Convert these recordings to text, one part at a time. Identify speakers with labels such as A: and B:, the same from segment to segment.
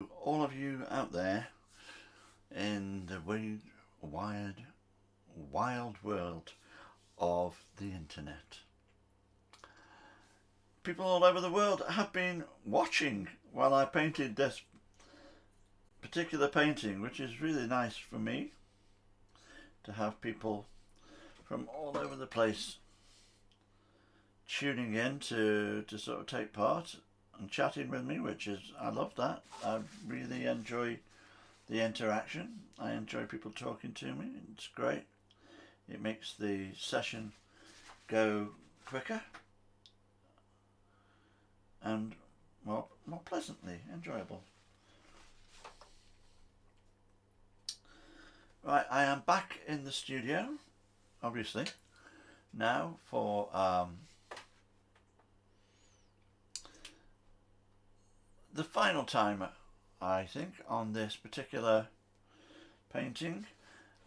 A: All of you out there in the wild world of the internet. People all over the world have been watching while I painted this particular painting, which is really nice for me to have people from all over the place tuning in to sort of take part and chatting with me, which is, I love that. I really enjoy the interaction. I enjoy people talking to me. It's great. It makes the session go quicker and more pleasantly enjoyable. Right, I am back in the studio, obviously, now for the final time, I think, on this particular painting.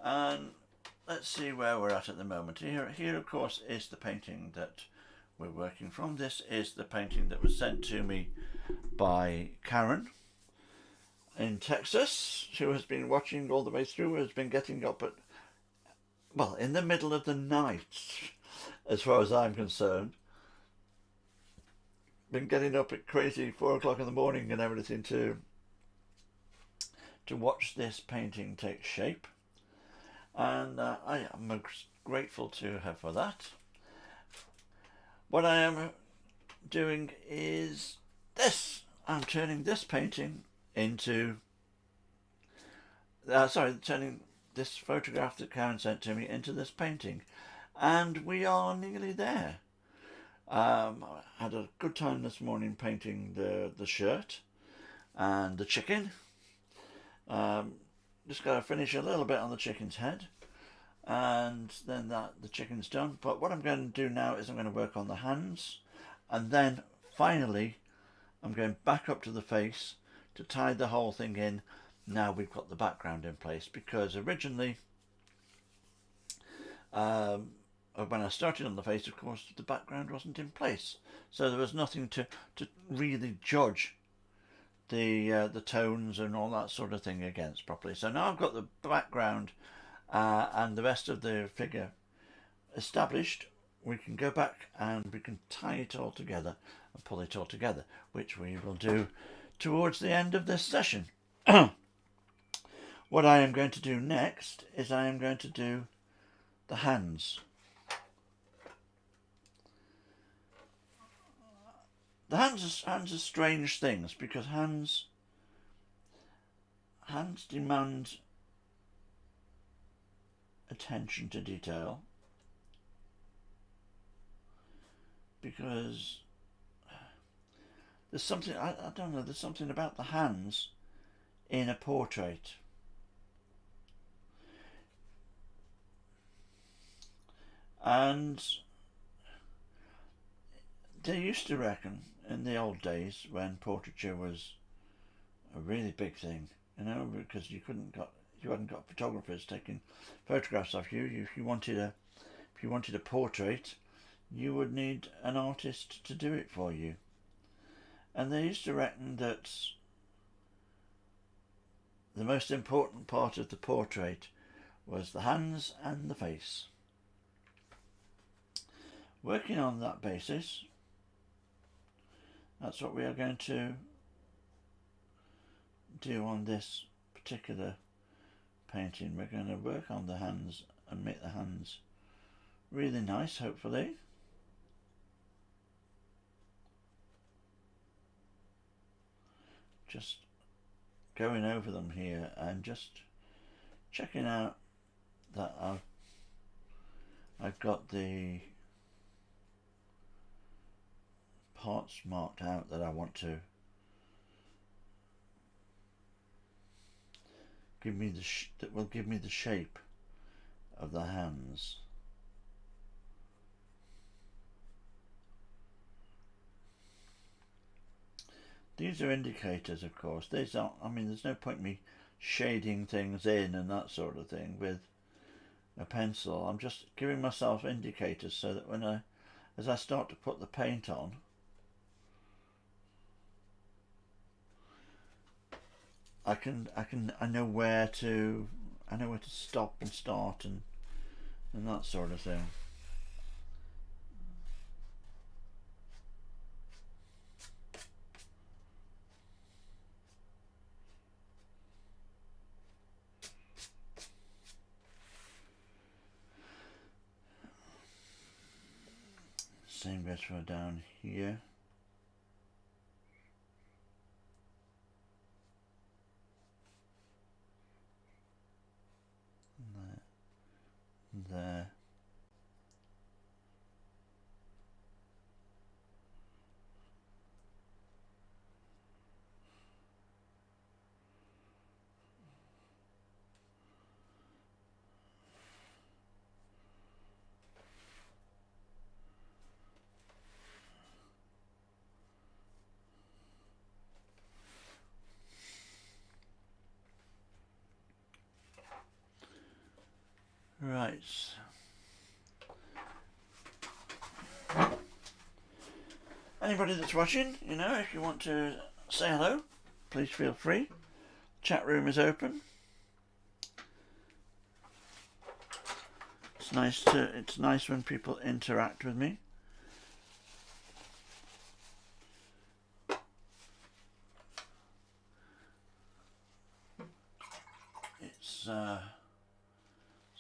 A: And let's see where we're at the moment. Here, of course, is the painting that we're working from. This is the painting that was sent to me by Karen in Texas, who has been watching all the way through, has been getting up at, well, in the middle of the night, as far as I'm concerned. Been getting up at crazy 4 o'clock in the morning and everything to watch this painting take shape. And I am grateful to her for that. What I am doing is this. I'm turning this painting into turning this photograph that Karen sent to me into this painting, and we are nearly there. I had a good time this morning painting the shirt and the chicken. Just got to finish a little bit on the chicken's head, and then the chicken's done. But what I'm going to do now is I'm going to work on the hands, and then finally I'm going back up to the face to tie the whole thing in. Now we've got the background in place, because originally when I started on the face, of course, the background wasn't in place, so there was nothing to really judge the tones and all that sort of thing against properly. So now I've got the background and the rest of the figure established, we can go back and we can tie it all together and pull it all together, which we will do towards the end of this session. What I am going to do next is I am going to do the hands. The hands are strange things, because hands demand attention to detail, because there's something, I don't know, there's something about the hands in a portrait. And they used to reckon in the old days, when portraiture was a really big thing, because you hadn't got photographers taking photographs of you. If you wanted a portrait, you would need an artist to do it for you. And they used to reckon that the most important part of the portrait was the hands and the face. Working on that basis, that's what we are going to do on this particular painting. We're going to work on the hands and make the hands really nice, hopefully. Just going over them here and just checking out that I've got the parts marked out that I want to give me that will give me the shape of the hands. These are indicators, of course. These aren't, I mean, there's no point me shading things in and that sort of thing with a pencil. I'm just giving myself indicators so that as I start to put the paint on, I know where to stop and start and that sort of thing. Same goes for down here. There. Right. Anybody that's watching, you know, if you want to say hello, please feel free. Chat room is open. It's nice when people interact with me. It's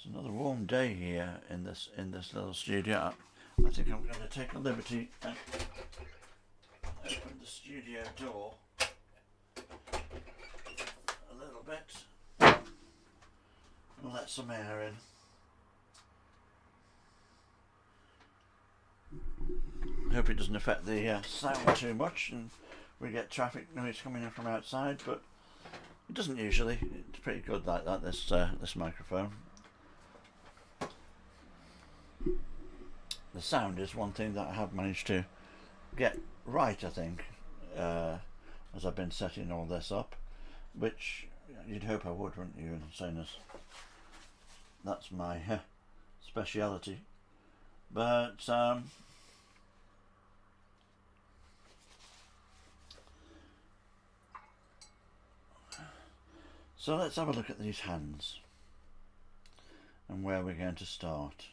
A: another warm day here in this little studio. I think I'm going to take a liberty and open the studio door a little bit and let some air in. I hope it doesn't affect the sound too much and we get traffic noise coming in from outside, but it doesn't usually. It's pretty good like that, this microphone. The sound is one thing that I have managed to get right, I think, as I've been setting all this up, which you'd hope I would, wouldn't you, saying as that's my speciality. But so let's have a look at these hands and where we're going to start.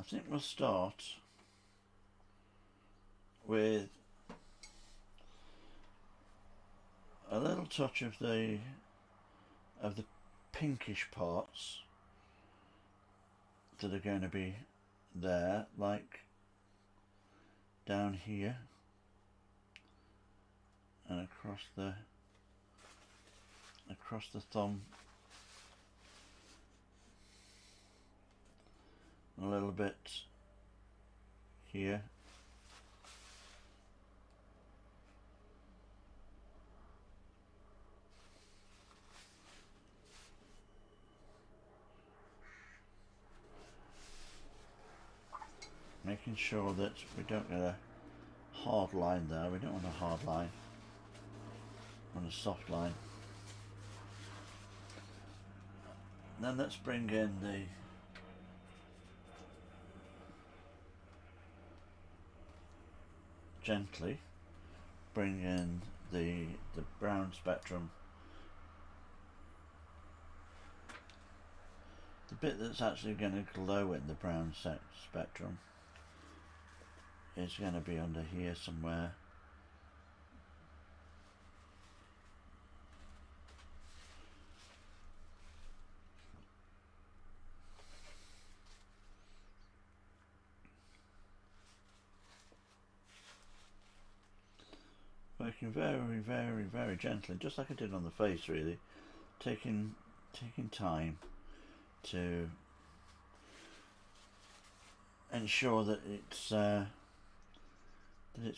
A: I think we'll start with a little touch of the pinkish parts that are going to be there, like down here and across the thumb, a little bit here, making sure that we don't get a hard line there. We don't want a hard line, we want a soft line. Then let's bring in gently bring in the brown spectrum, the bit that's actually going to glow in the brown spectrum is going to be under here somewhere. Working very, very, very gently, just like I did on the face, really, taking time to ensure that it's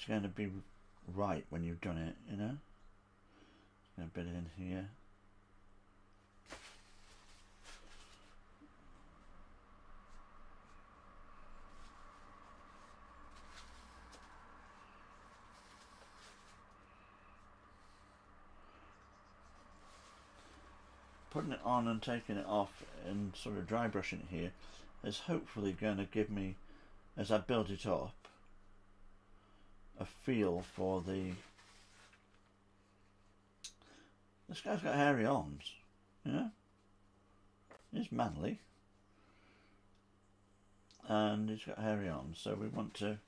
A: going to be right when you've done it, you know. A bit in here. Putting it on and taking it off and sort of dry brushing it here is hopefully going to give me, as I build it up, a feel for the This guy's got hairy arms, you know. He's manly. And he's got hairy arms, so we want to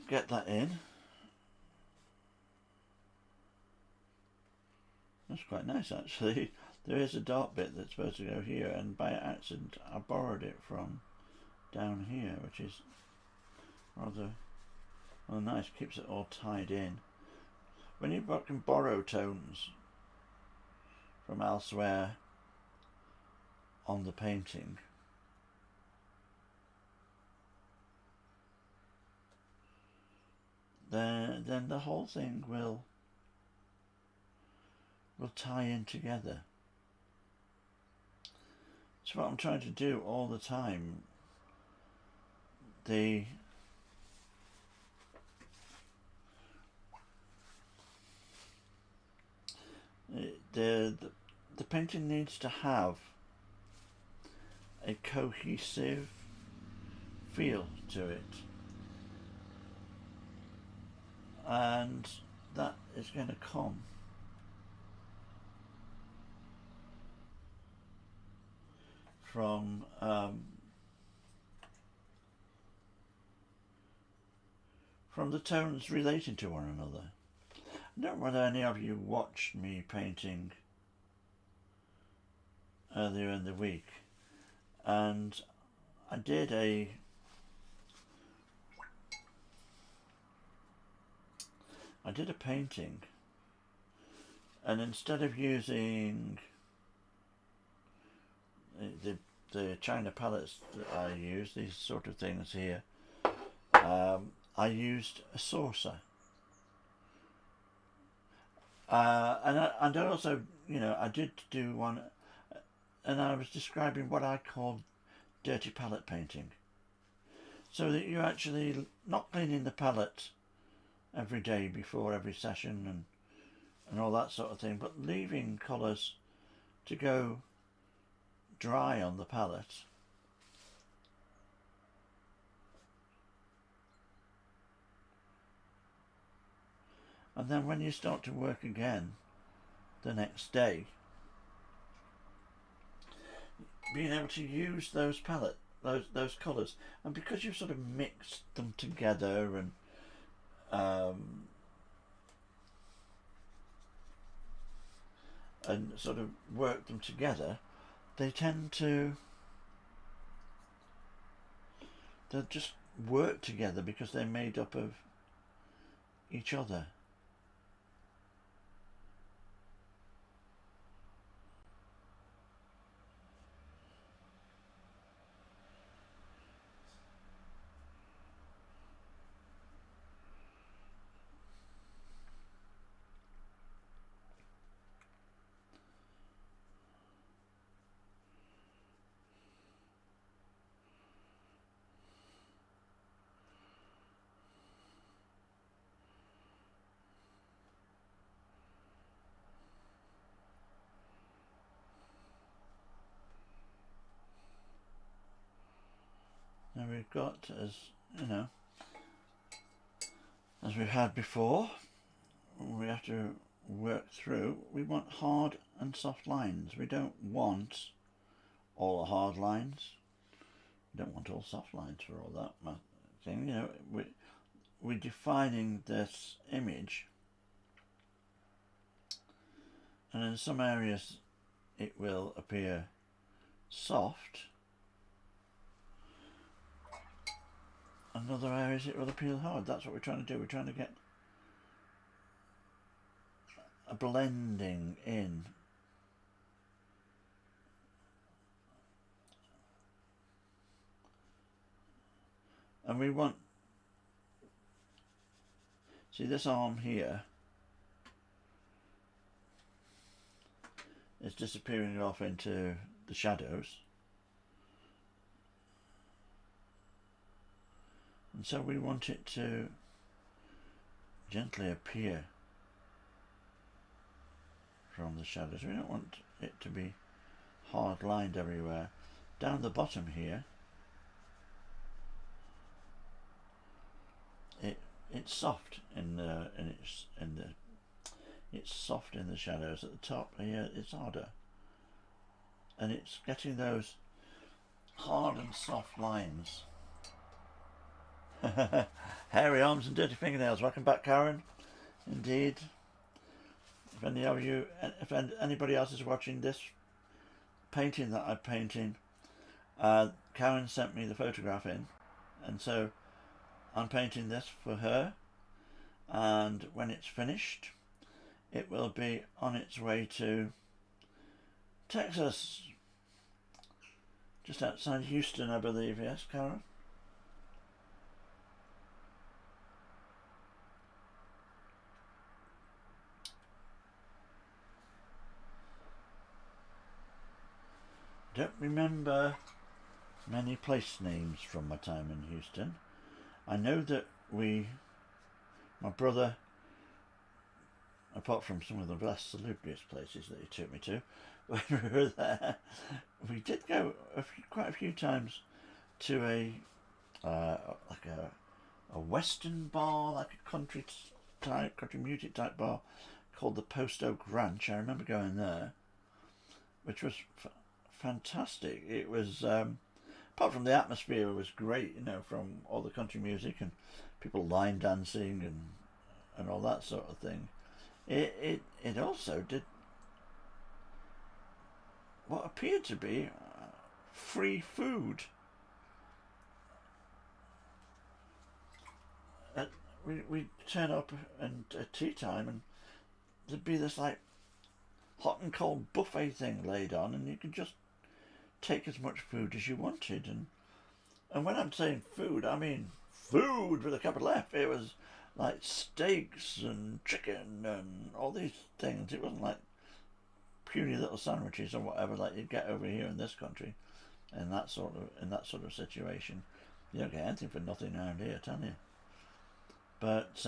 A: get that in. That's quite nice, actually. There is a dark bit that's supposed to go here, and by accident I borrowed it from down here, which is rather nice. Keeps it all tied in. When you can borrow tones from elsewhere on the painting, then the whole thing will tie in together. It's what I'm trying to do all the time. The painting needs to have a cohesive feel to it, and that is going to come from the tones relating to one another. I don't know whether any of you watched me painting earlier in the week, and I did a painting, and instead of using the China palettes that I use, these sort of things here, I used a saucer. And I also, I did do one, and I was describing what I call dirty palette painting. So that you're actually not cleaning the palette every day before every session and all that sort of thing, but leaving colours to go dry on the palette. And then when you start to work again the next day, being able to use those those colours, and because you've sort of mixed them together and sort of worked them together, they tend to they'll just work together because they're made up of each other. Now we've got, as we've had before, we have to work through. We want hard and soft lines. We don't want all hard lines. We don't want all soft lines for all that thing. We're defining this image, and in some areas it will appear soft. In other areas it will appear hard. That's what we're trying to do. We're trying to get a blending in. And we want, see this arm here is disappearing off into the shadows. And so we want it to gently appear from the shadows. We don't want it to be hard lined everywhere. Down the bottom here, it's soft in it's soft in the shadows. At the top here it's harder, and it's getting those hard and soft lines. Hairy arms and dirty fingernails. Welcome back, Karen. Indeed. If any of you, if anybody else is watching this painting that I'm painting, Karen sent me the photograph in, and so I'm painting this for her, and when it's finished it will be on its way to Texas, just outside Houston, I believe. Yes, Karen? Don't remember many place names from my time in Houston. I know that my brother, apart from some of the less salubrious places that he took me to, when we were there, we did go quite a few times to a western bar, like a country music type bar called the Post Oak Ranch. I remember going there, which was fantastic. It was, apart from the atmosphere, it was great, from all the country music and people line dancing and all that sort of thing. It also did what appeared to be free food. We turn up and at tea time, and there'd be this like hot and cold buffet thing laid on, and you could just take as much food as you wanted. And when I'm saying food, I mean food with a capital F. It was like steaks and chicken and all these things. It wasn't like puny little sandwiches or whatever like you'd get over here in this country. In that sort of situation, you don't get anything for nothing around here, tell you. But that's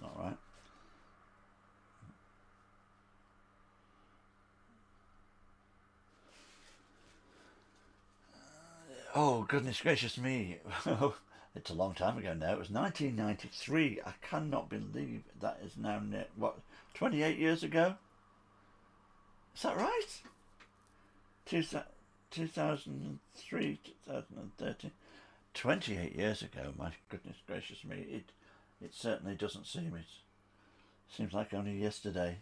A: not right. Oh, goodness gracious me. It's a long time ago now. It was 1993. I cannot believe that is now, 28 years ago? Is that right? 2003, 2030. 28 years ago, my goodness gracious me. It certainly doesn't seem it. Seems like only yesterday.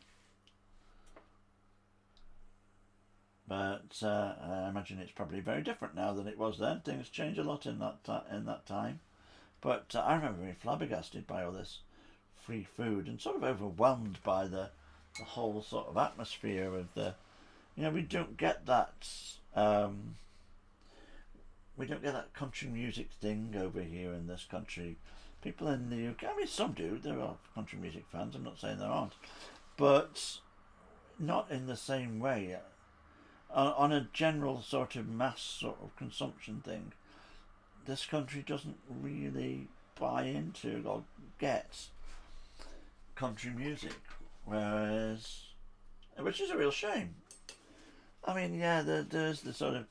A: But I imagine it's probably very different now than it was then. Things change a lot in that time. But I remember being flabbergasted by all this free food and sort of overwhelmed by the whole sort of atmosphere of the. We don't get that. We don't get that country music thing over here in this country. People in the UK, I mean, some do. There are country music fans. I'm not saying there aren't, but not in the same way. On a general sort of mass sort of consumption thing, this country doesn't really buy into or get country music, which is a real shame. I mean, yeah, there's the sort of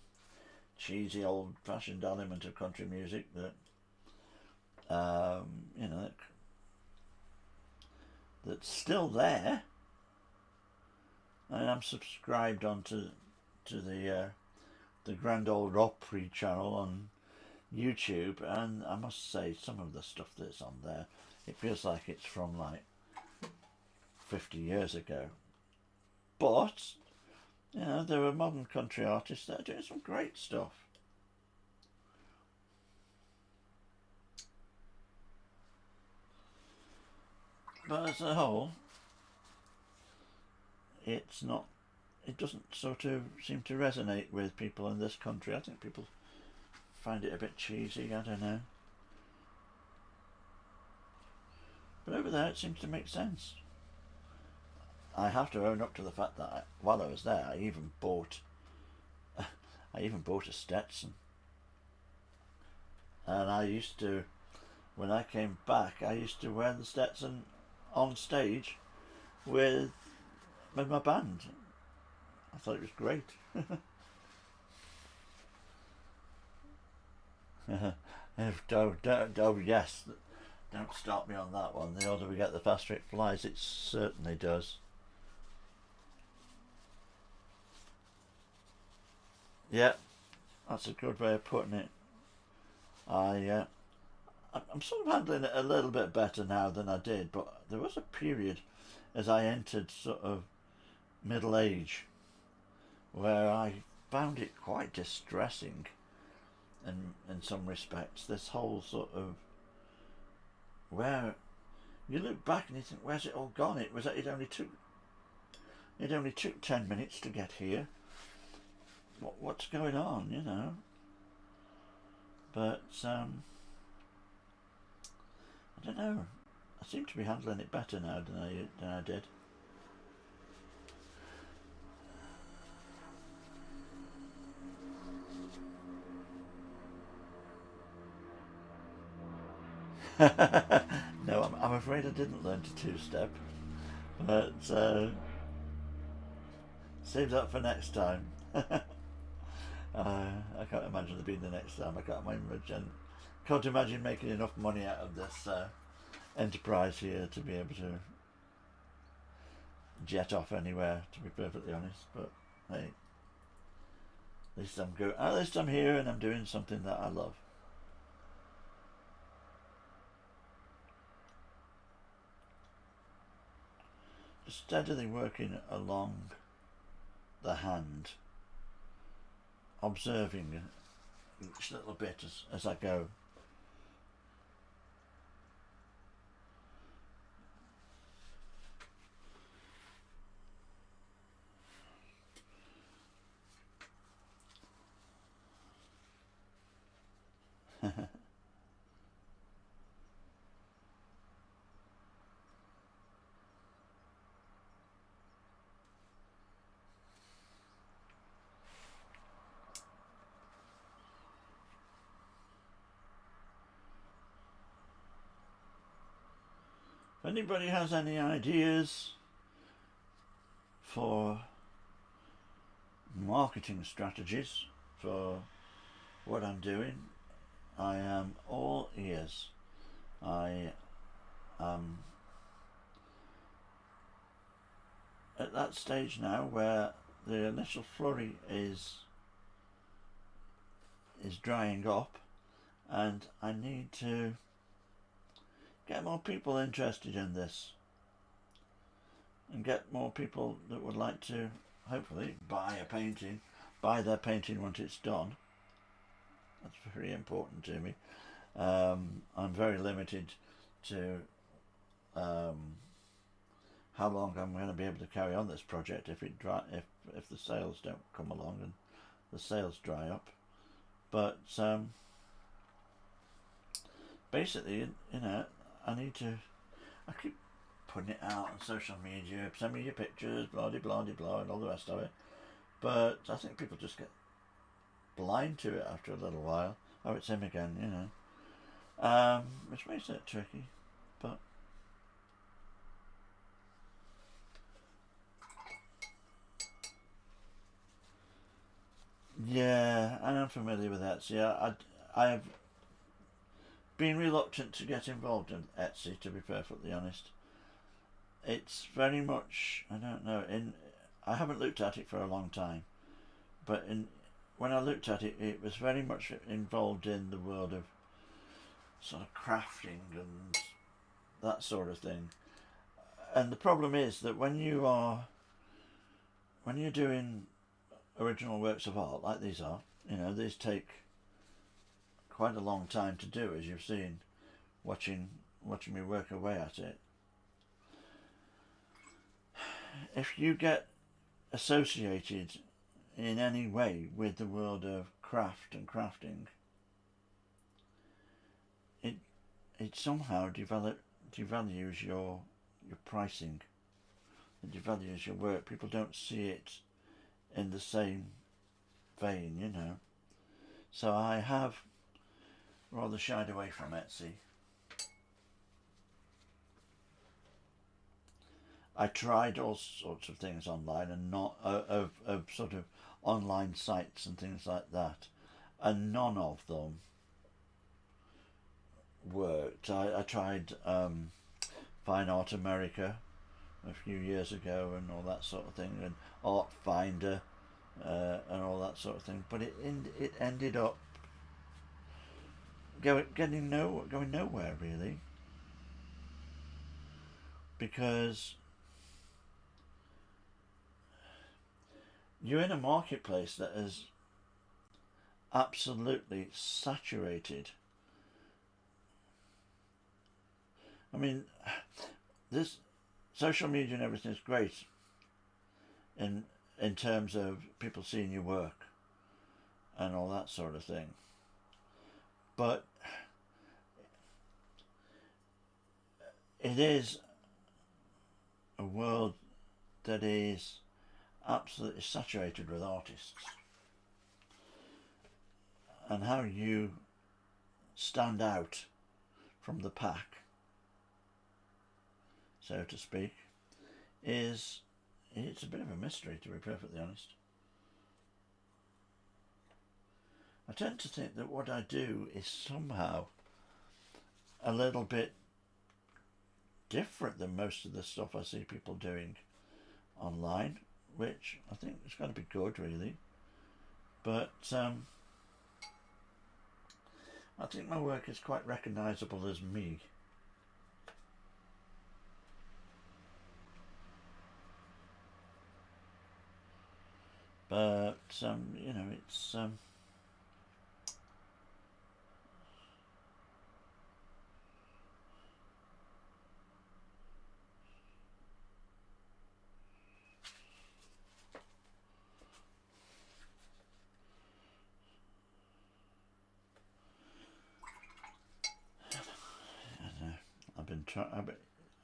A: cheesy old-fashioned element of country music that, that's still there. And I'm subscribed onto the Grand Ole Opry channel on YouTube, and I must say some of the stuff that's on there, it feels like it's from like 50 years ago. But there are modern country artists that are doing some great stuff. But as a whole, it doesn't sort of seem to resonate with people in this country. I think people find it a bit cheesy, I don't know. But over there it seems to make sense. I have to own up to the fact that while I was there, I even bought a Stetson. And I used to, when I came back, I used to wear the Stetson on stage with my band. I thought it was great. Oh yes, Don't stop me on that one. The older we get, the faster it flies. It certainly does. Yeah, that's a good way of putting it. I'm sort of handling it a little bit better now than I did, but there was a period as I entered sort of middle age where I found it quite distressing in some respects. This whole sort of where you look back and you think, where's it all gone? It only took 10 minutes to get here. What's going on, you know? But I don't know. I seem to be handling it better now than I did. No, I'm afraid I didn't learn to two-step, but save that for next time. I can't imagine there being the next time. I can't imagine making enough money out of this enterprise here to be able to jet off anywhere, to be perfectly honest. But hey, at least I'm here and I'm doing something that I love. Just steadily working along the hand, observing each little bit as I go. If anybody has any ideas for marketing strategies for what I'm doing, I am all ears. I am at that stage now where the initial flurry is drying up, and I need to get more people interested in this and get more people that would like to hopefully buy their painting once it's done. That's very important to me. I'm very limited to how long I'm going to be able to carry on this project if the sales don't come along and the sales dry up. But basically, you know, I keep putting it out on social media, send me your pictures, blah de blah de blah, and all the rest of it. But I think people just get blind to it after a little while. Oh, it's him again, you know. Which makes it tricky, but yeah, I am familiar with Etsy. I have been reluctant to get involved in Etsy, to be perfectly honest. It's very much, I don't know, I haven't looked at it for a long time, but when I looked at it, it was very much involved in the world of sort of crafting and that sort of thing. And the problem is that when you're doing original works of art like these are, you know, these take quite a long time to do, as you've seen watching me work away at it. If you get associated in any way with the world of craft and crafting, it somehow devalues your pricing. It devalues your work. People don't see it in the same vein, you know. So I have rather shied away from Etsy. I tried all sorts of things online and not of sort of online sites and things like that, and none of them worked. I tried Fine Art America a few years ago and all that sort of thing, and Art Finder and all that sort of thing. But it ended up going nowhere really, because you're in a marketplace that is absolutely saturated. I mean, this social media and everything is great in terms of people seeing your work and all that sort of thing, but it is a world that is absolutely saturated with artists, and how you stand out from the pack, so to speak, it's a bit of a mystery, to be perfectly honest. I tend to think that what I do is somehow a little bit different than most of the stuff I see people doing online, which I think is going to be good, really. But I think my work is quite recognisable as me. But you know, it's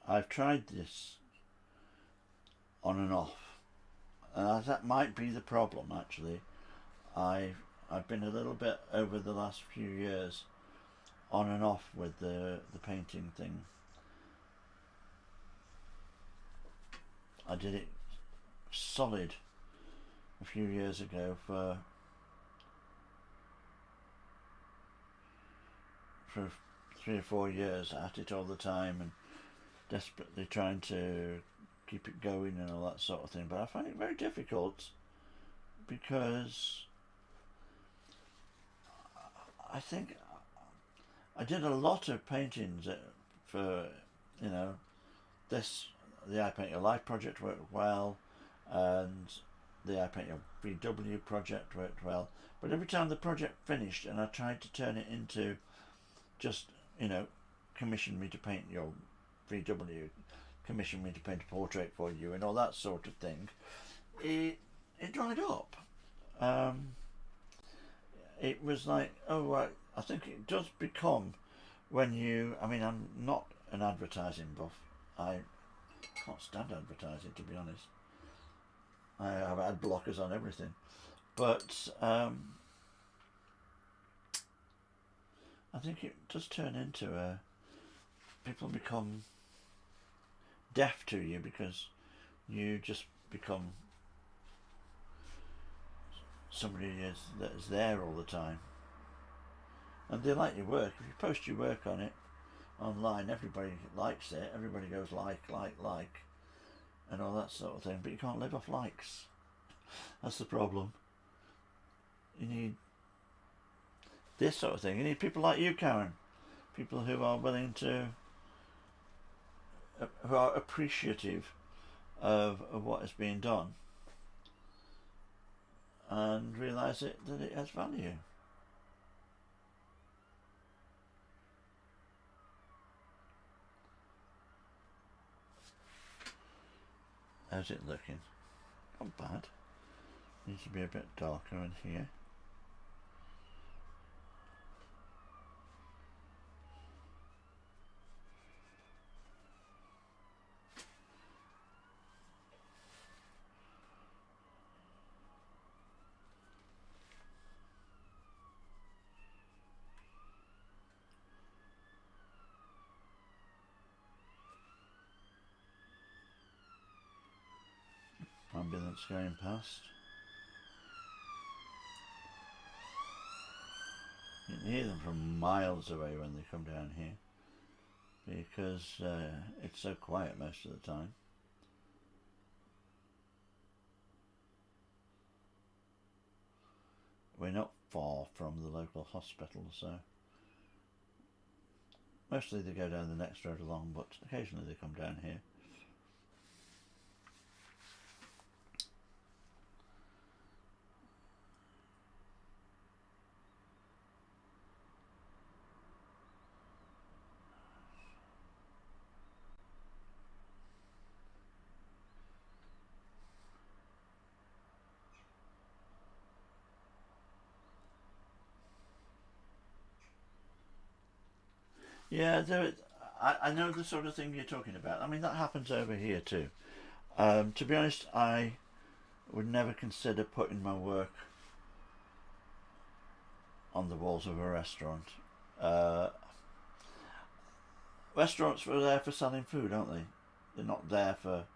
A: I've tried this on and off, and that might be the problem. Actually, I've been a little bit over the last few years on and off with the painting thing. I did it solid a few years ago for 3 or 4 years, at it all the time and desperately trying to keep it going and all that sort of thing. But I find it very difficult, because I think I did a lot of paintings for, you know, the I Paint Your Life project worked well, and the I Paint Your VW project worked well. But every time the project finished and I tried to turn it into just, you know, commission me to paint your VW, commission me to paint a portrait for you, and all that sort of thing, it dried up. It was like, oh right, I think it does become, when you, I mean, I'm not an advertising buff. I can't stand advertising, to be honest. I have ad blockers on everything, but I think it does turn into people become deaf to you, because you just become somebody that is there all the time, and they like your work. If you post your work on it online, everybody likes it, everybody goes like, and all that sort of thing, but you can't live off likes. That's the problem. You need this sort of thing. You need people like you, Karen, people who are willing to, who are appreciative of what is being done, and realise that it has value. How's it looking? Not bad. Needs to be a bit darker in here. Ambulance going past. You hear them from miles away when they come down here, because it's so quiet most of the time. We're not far from the local hospital, so mostly they go down the next road along, but occasionally they come down here. Yeah, I know the sort of thing you're talking about. I mean, that happens over here too. To be honest, I would never consider putting my work on the walls of a restaurant. Restaurants are there for selling food, aren't they? They're not there for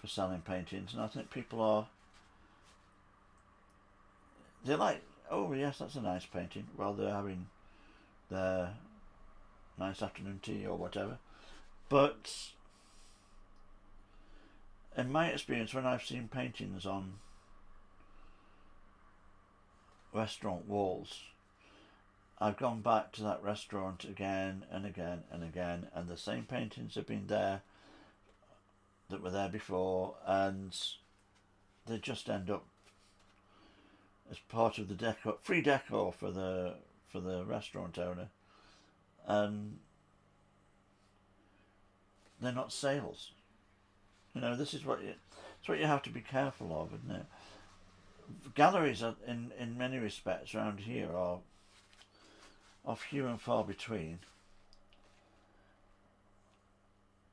A: selling paintings, and I think people are. They're like, oh yes, that's a nice painting, while they're having their nice afternoon tea or whatever. But in my experience, when I've seen paintings on restaurant walls, I've gone back to that restaurant again and again and again, and the same paintings have been there that were there before, and they just end up as part of the decor, free decor for the restaurant owner, and they're not sales. You know, this is what you have to be careful of, isn't it? Galleries are, in many respects around here, are few and far between.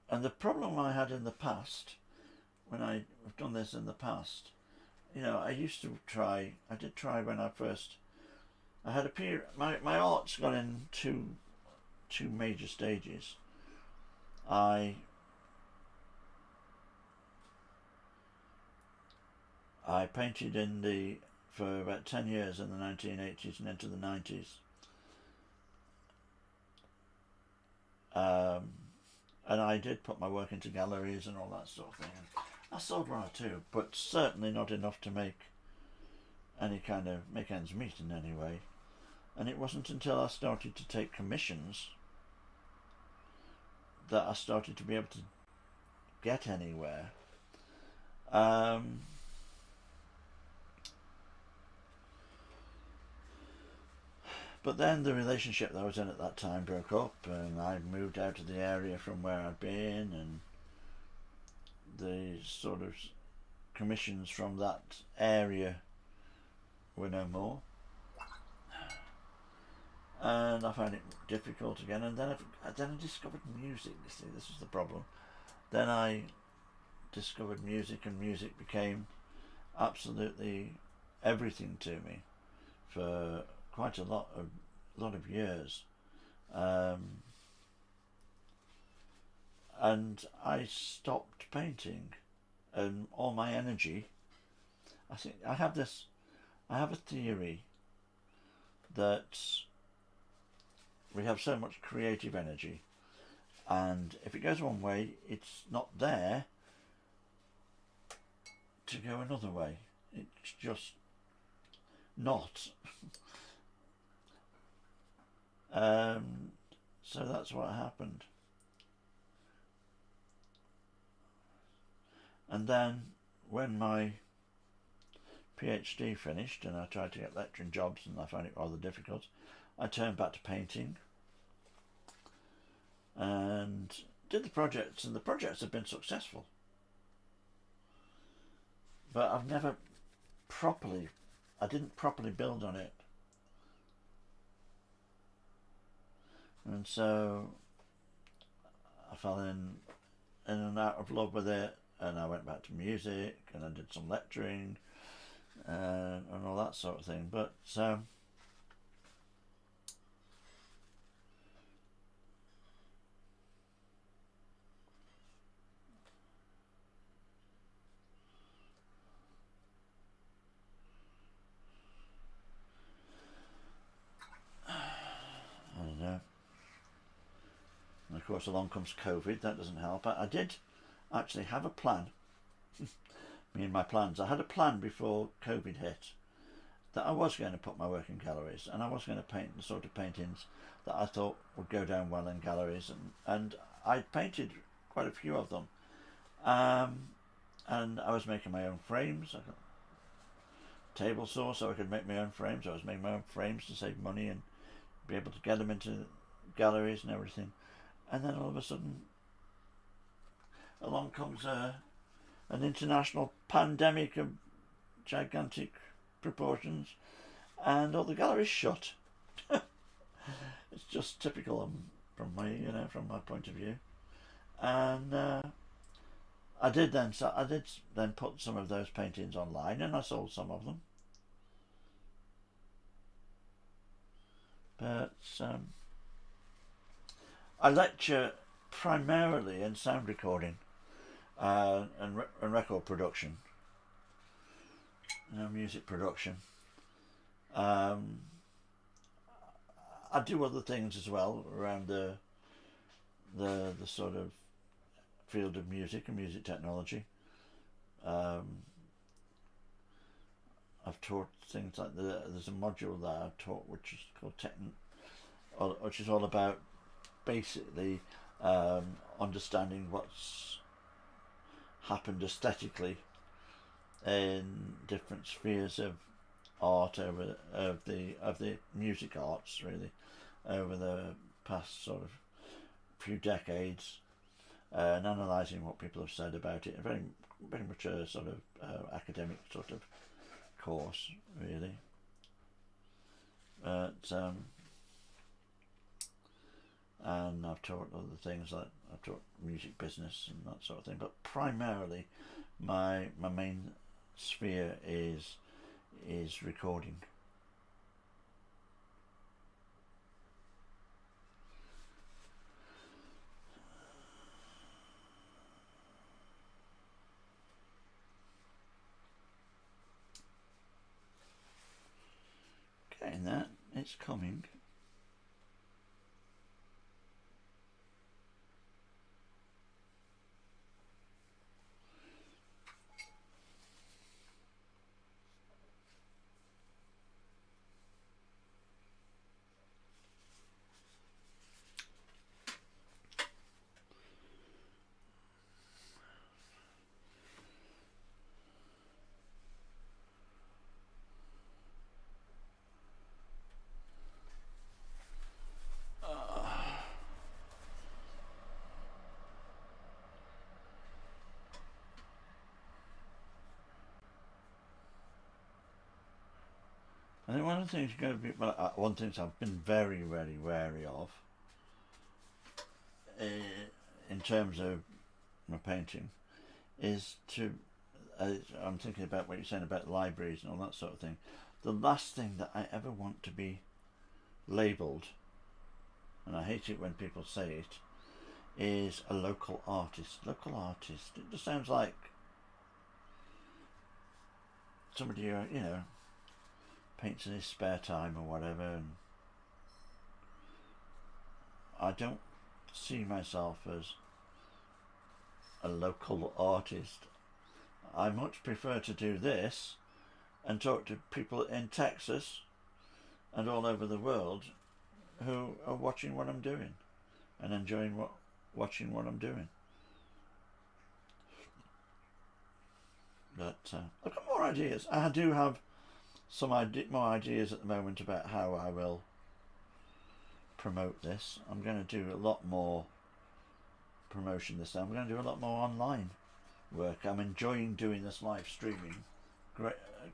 A: And the problem I had in the past, when I've done this in the past, you know, I did try when I first, I had a period, my art's gone in two major stages. I painted for about 10 years in the 1980s and into the 90s. And I did put my work into galleries and all that sort of thing. And I sold one or two, but certainly not enough to make ends meet in any way. And it wasn't until I started to take commissions that I started to be able to get anywhere. But then the relationship that I was in at that time broke up, and I moved out of the area from where I'd been, and the sort of commissions from that area were no more. And I found it difficult again, and then I discovered music. You see, this was the problem. Then I discovered music, and music became absolutely everything to me for quite a lot of years, and I stopped painting, and all my energy. I think I have a theory that we have so much creative energy, and if it goes one way, it's not there to go another way. It's just not. So that's what happened. And then when my PhD finished and I tried to get lecturing jobs and I found it rather difficult, I turned back to painting and did the projects, and the projects have been successful. But I didn't properly build on it. And so I fell in and out of love with it, and I went back to music, and I did some lecturing and all that sort of thing. But course, along comes COVID. That doesn't help. I did actually have a plan. Me and my plans. I had a plan before COVID hit that I was going to put my work in galleries, and I was going to paint the sort of paintings that I thought would go down well in galleries, and I painted quite a few of them. And I was making my own frames. I got table saw so I could make my own frames. I was making my own frames to save money and be able to get them into galleries and everything. And then all of a sudden, along comes an international pandemic of gigantic proportions, and all the galleries shut. It's just typical from my point of view. And I did then put some of those paintings online, and I sold some of them. But I lecture primarily in sound recording and record production, music production. I do other things as well around the sort of field of music and music technology. I've taught things like there's a module that I've taught which is called which is all about basically understanding what's happened aesthetically in different spheres of art of the music arts, really, over the past sort of few decades, and analysing what people have said about it. Very much a sort of academic sort of course, really. But and I've taught other things, like I've taught music business and that sort of thing. But primarily, my main sphere is recording. Getting that, it's coming. I think one of the things you're going to be, one thing I've been very, very wary of in terms of my painting is to, I'm thinking about what you're saying about libraries and all that sort of thing. The last thing that I ever want to be labelled, and I hate it when people say it, is a local artist. Local artist. It just sounds like somebody who, paints in his spare time or whatever, and I don't see myself as a local artist. I much prefer to do this and talk to people in Texas and all over the world who are watching what I'm doing and enjoying watching what I'm doing. But I've got more ideas. I do have some more ideas at the moment about how I will promote this. I'm going to do a lot more promotion this time. I'm going to do a lot more online work. I'm enjoying doing this live streaming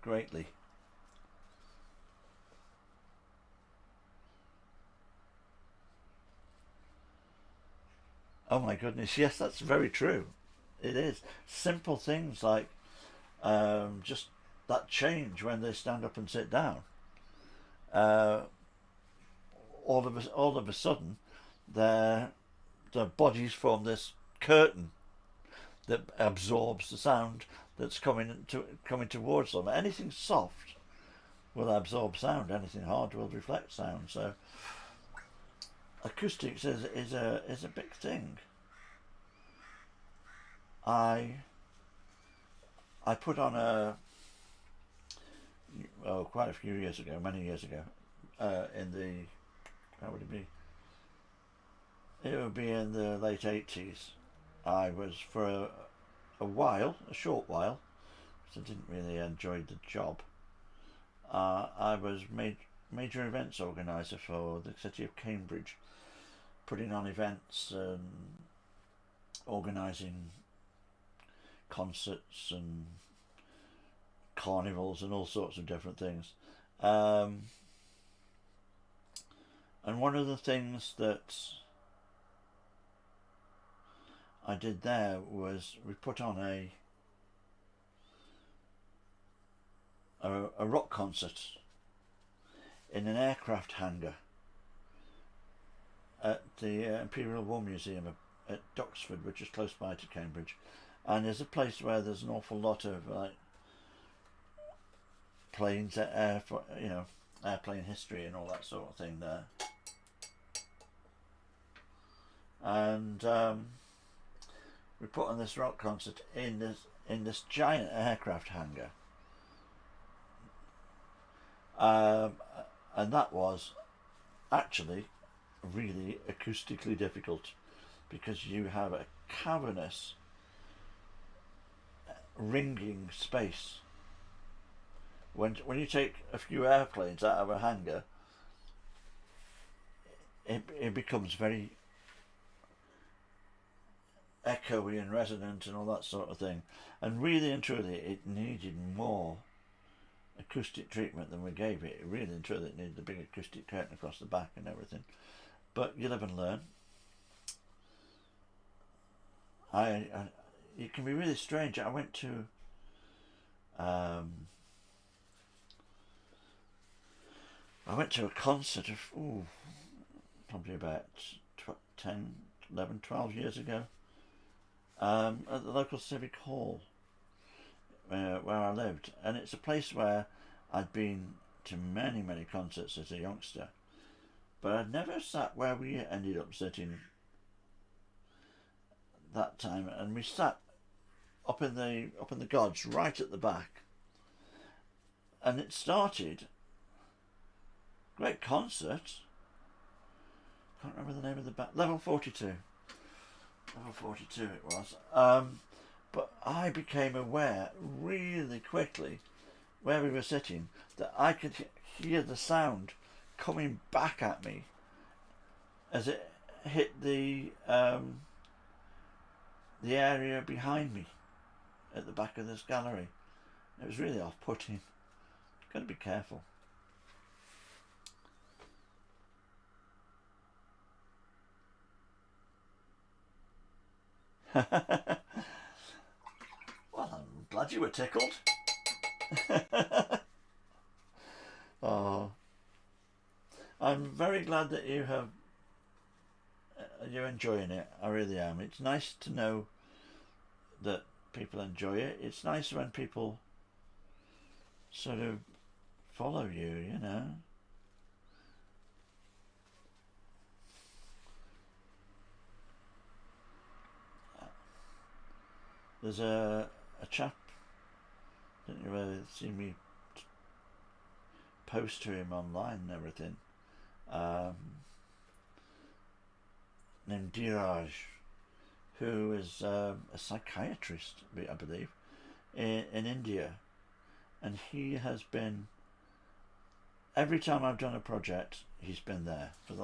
A: greatly. Oh my goodness, yes, that's very true. It is. Simple things like just that change when they stand up and sit down. All of a sudden, their bodies form this curtain that absorbs the sound that's coming towards them. Anything soft will absorb sound. Anything hard will reflect sound. So acoustics is a big thing. I put on quite a few years ago, many years ago, in the, how would it be? It would be in the late 80s. I was for a short while, because I didn't really enjoy the job. I was major events organiser for the city of Cambridge, putting on events and organising concerts and carnivals and all sorts of different things. And one of the things that I did there was we put on a rock concert in an aircraft hangar at the Imperial War Museum at Doxford, which is close by to Cambridge, and there's a place where there's an awful lot of planes, airplane history and all that sort of thing there. And we put on this rock concert in this giant aircraft hangar, and that was actually really acoustically difficult, because you have a cavernous ringing space. When you take a few airplanes out of a hangar, it becomes very echoey and resonant and all that sort of thing, and really and truly it needed more acoustic treatment than we gave it. It really and truly it needed a big acoustic curtain across the back and everything, but you live and learn. It can be really strange. I went to a concert of probably about 12 years ago, at the local civic hall where I lived, and it's a place where I'd been to many concerts as a youngster, but I'd never sat where we ended up sitting that time, and we sat up in the gods right at the back, and it started. Great concert. Can't remember the name of the band. Level 42. Level 42 it was. But I became aware really quickly, where we were sitting, that I could hear the sound coming back at me as it hit the area behind me at the back of this gallery. It was really off-putting. Got to be careful. Well, I'm glad you were tickled. Oh, I'm very glad that you're enjoying it. I really am. It's nice to know that people enjoy it. It's nice when people sort of follow you, you know. There's a chap, didn't you ever see me post to him online and everything, named Dheeraj, who is a psychiatrist, I believe, in India, and he has been, every time I've done a project, he's been there for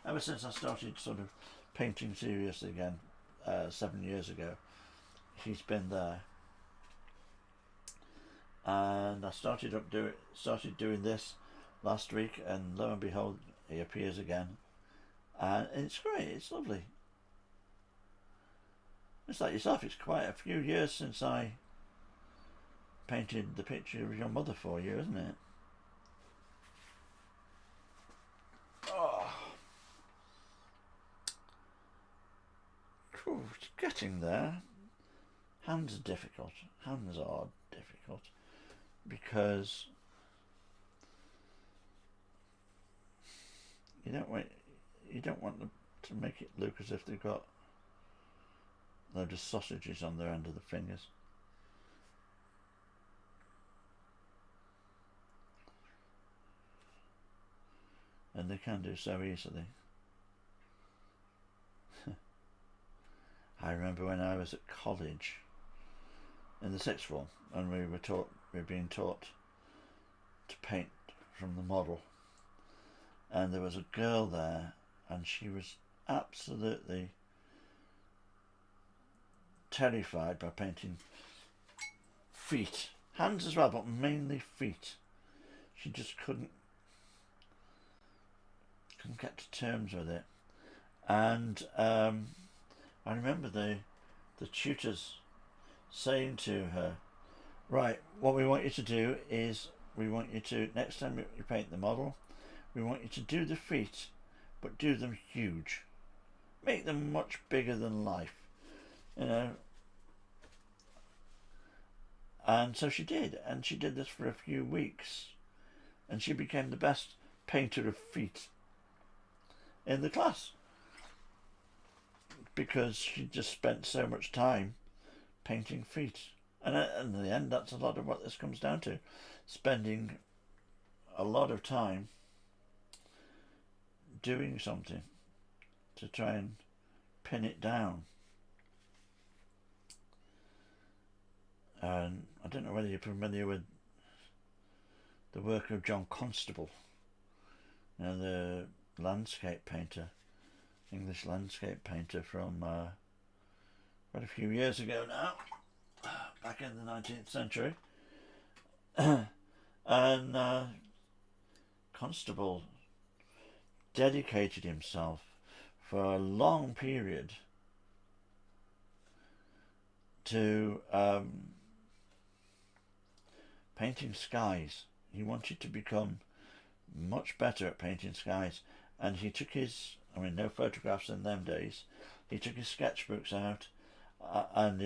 A: ever since I started sort of painting seriously again 7 years ago. He's been there, and I started doing this last week, and lo and behold, he appears again, and it's great. It's lovely. It's like yourself. It's quite a few years since I painted the picture of your mother for you, isn't it? Oh, it's getting there. Hands are difficult. Hands are difficult because you you don't want them to make it look as if they've got a load of sausages on their end of the fingers. And they can do so easily. I remember when I was at college in the sixth form, and we were being taught to paint from the model, and there was a girl there, and she was absolutely terrified by painting feet, hands as well, but mainly feet. She just couldn't get to terms with it. And I remember the tutors saying to her, right, what we want you to do is, we want you to, next time you paint the model, we want you to do the feet, but do them huge. Make them much bigger than life, you know. And so she did, and she did this for a few weeks, and she became the best painter of feet in the class, because she just spent so much time painting feet. And in the end, that's a lot of what this comes down to, spending a lot of time doing something to try and pin it down. And I don't know whether you're familiar with the work of John Constable, you know, the landscape painter, English landscape painter from quite a few years ago now, back in the 19th century. And Constable dedicated himself for a long period to painting skies. He wanted to become much better at painting skies, and he took his, I mean, no photographs in them days, he took his sketchbooks out and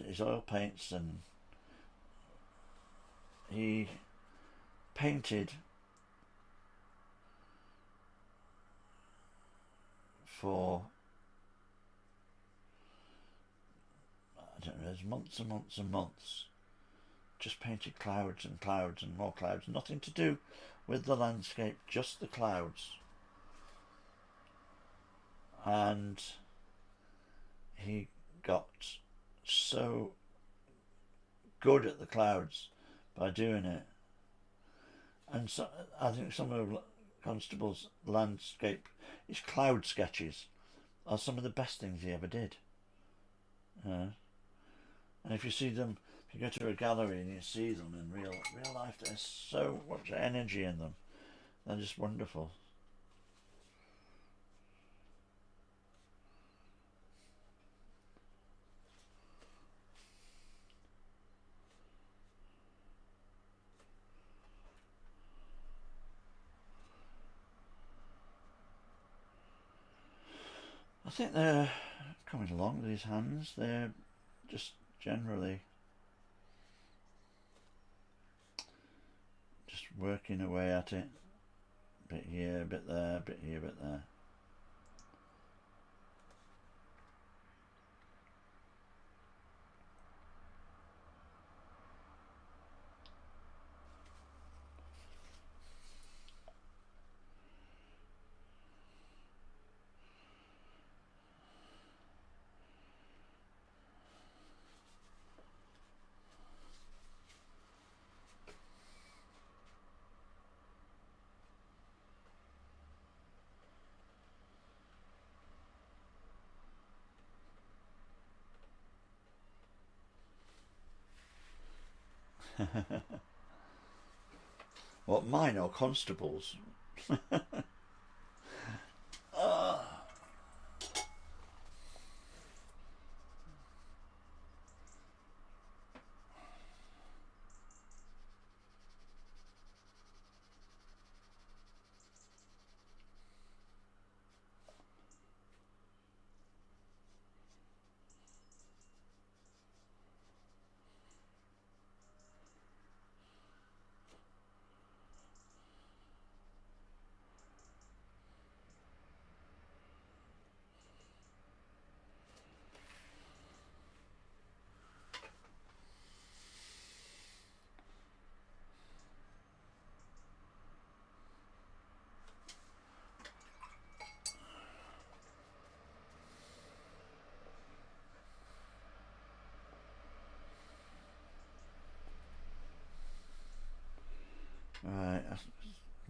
A: his oil paints, and he painted for, I don't know, there's months and months and months, just painted clouds and clouds and more clouds, nothing to do with the landscape, just the clouds. And he got so good at the clouds by doing it. And so I think some of Constable's landscape, his cloud sketches, are some of the best things he ever did. And if you see them, if you go to a gallery and you see them in real life, there's so much energy in them. They're just wonderful. I think they're coming along, these hands. They're just generally just working away at it. A bit here, a bit there, a bit here, a bit there. What, mine or Constable's?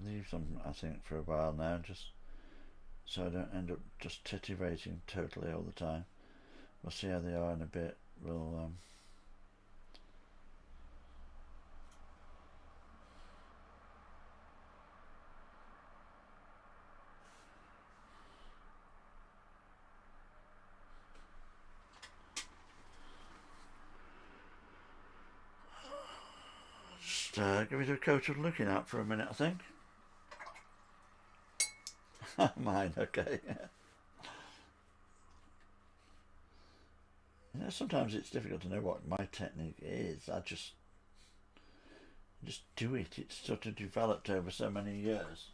A: leave them, I think, for a while now, just so I don't end up just titivating totally all the time. We'll see how they are in a bit. We'll just give it a coat of looking at for a minute, I think. Mine, okay. You know, sometimes it's difficult to know what my technique is. I just do it. It's sort of developed over so many years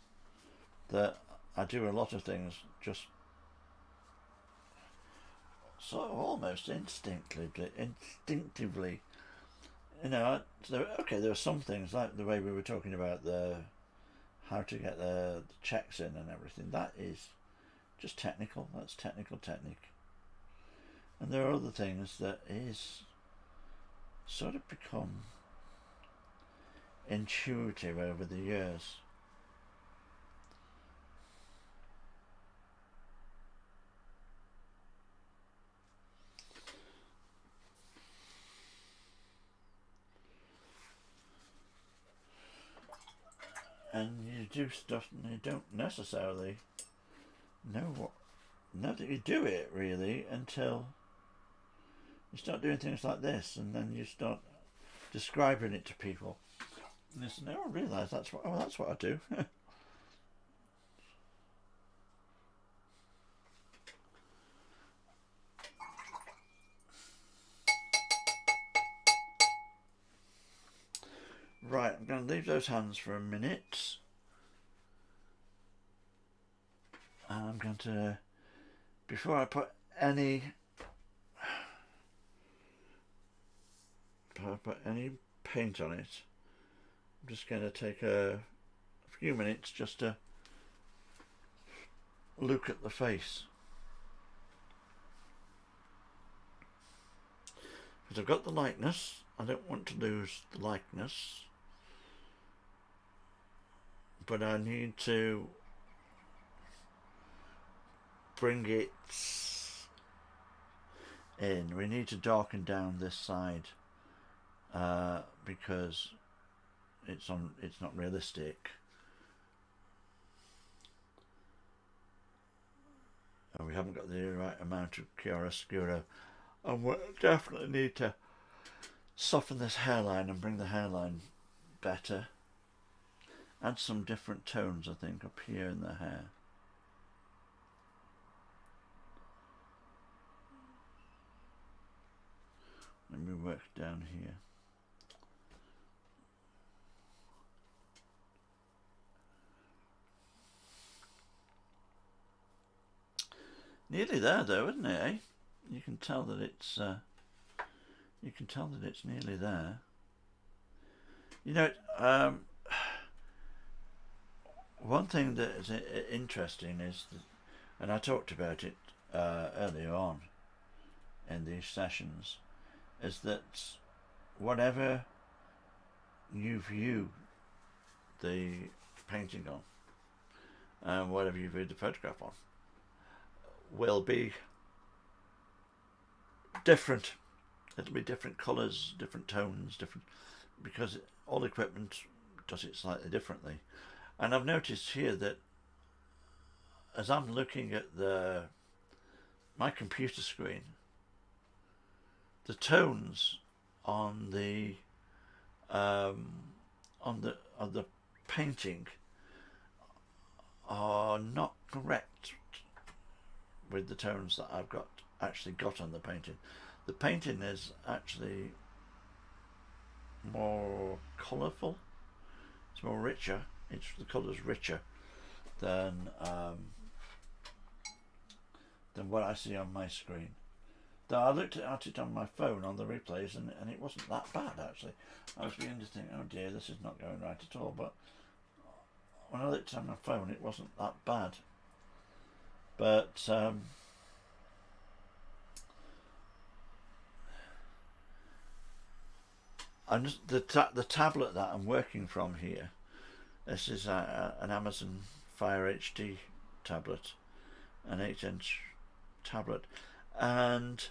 A: that I do a lot of things just sort of almost instinctively. You know, so, okay, there are some things like the way we were talking about how to get the checks in and everything. That is just technical. That's technical technique. And there are other things that is sort of become intuitive over the years. And you do stuff and you don't necessarily know that you do it really until you start doing things like this, and then you start describing it to people. And they say, "No, I realise that's what I do." Right, I'm going to leave those hands for a minute. And I'm going to, before I put any paint on it, I'm just going to take a few minutes just to look at the face. Because I've got the likeness, I don't want to lose the likeness, but I need to bring it in. We need to darken down this side because it's not realistic. And we haven't got the right amount of chiaroscuro, and we definitely need to soften this hairline and bring the hairline better. Add some different tones, I think, up here in the hair. Let me work down here. Nearly there, though, isn't it? Eh? You can tell that it's nearly there. You know, one thing that is interesting is, and I talked about it earlier on in these sessions, is that whatever you view the painting on, and whatever you view the photograph on, will be different. It'll be different colours, different tones, different, because all equipment does it slightly differently. And I've noticed here that as I'm looking at my computer screen, the tones on the painting are not correct with the tones that I've actually got on the painting. The painting is actually more colourful. It's more richer. The colour's richer than what I see on my screen. Though I looked at it on my phone on the replays, and it wasn't that bad actually. I was beginning to think, oh dear, this is not going right at all. But when I looked on my phone, it wasn't that bad. But and the tablet that I'm working from here This is an Amazon Fire HD tablet, an 8-inch tablet, and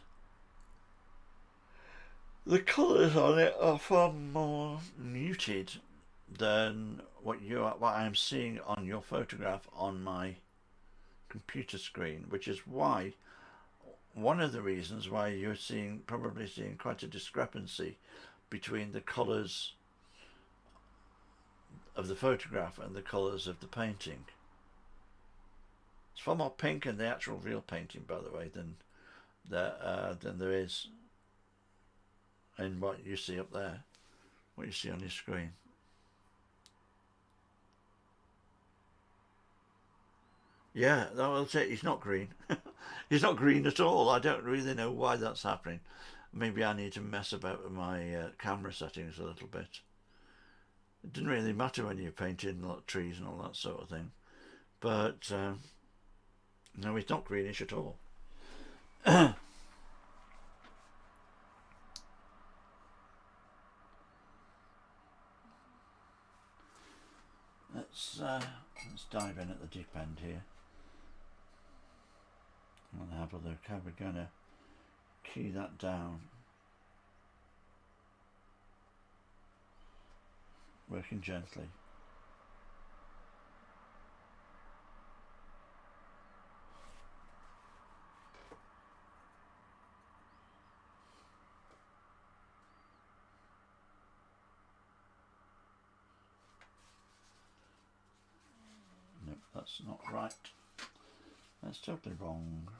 A: the colours on it are far more muted than what I am seeing on your photograph on my computer screen, which is why one of the reasons why you're probably seeing quite a discrepancy between the colours of the photograph and the colours of the painting. It's far more pink in the actual real painting, by the way, than there is in what you see up there, what you see on your screen. Yeah, that's it. He's not green. He's not green at all. I don't really know why that's happening. Maybe I need to mess about with my camera settings a little bit. It didn't really matter when you're painting trees and all that sort of thing. But no, he's not greenish at all. Let's dive in at the deep end here. I'm going to have a look how we're going to key that down. Working gently. Nope, that's not right. That's totally wrong.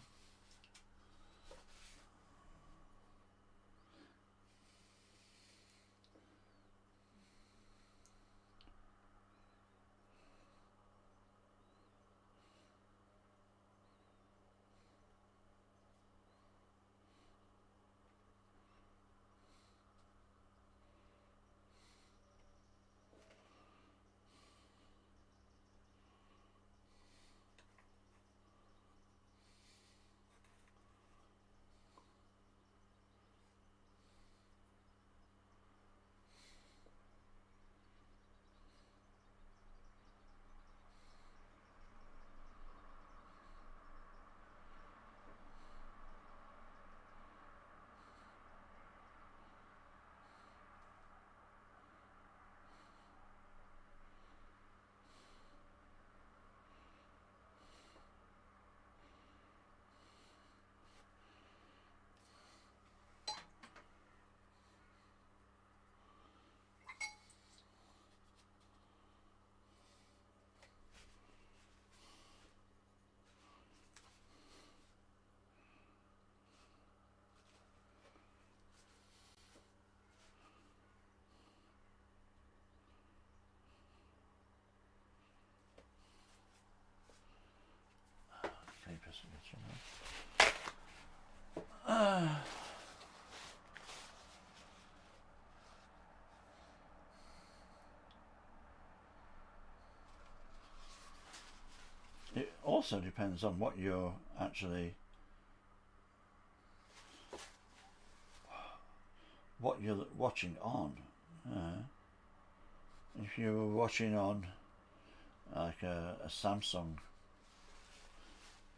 A: It also depends on what you're watching on. If you were watching on like a Samsung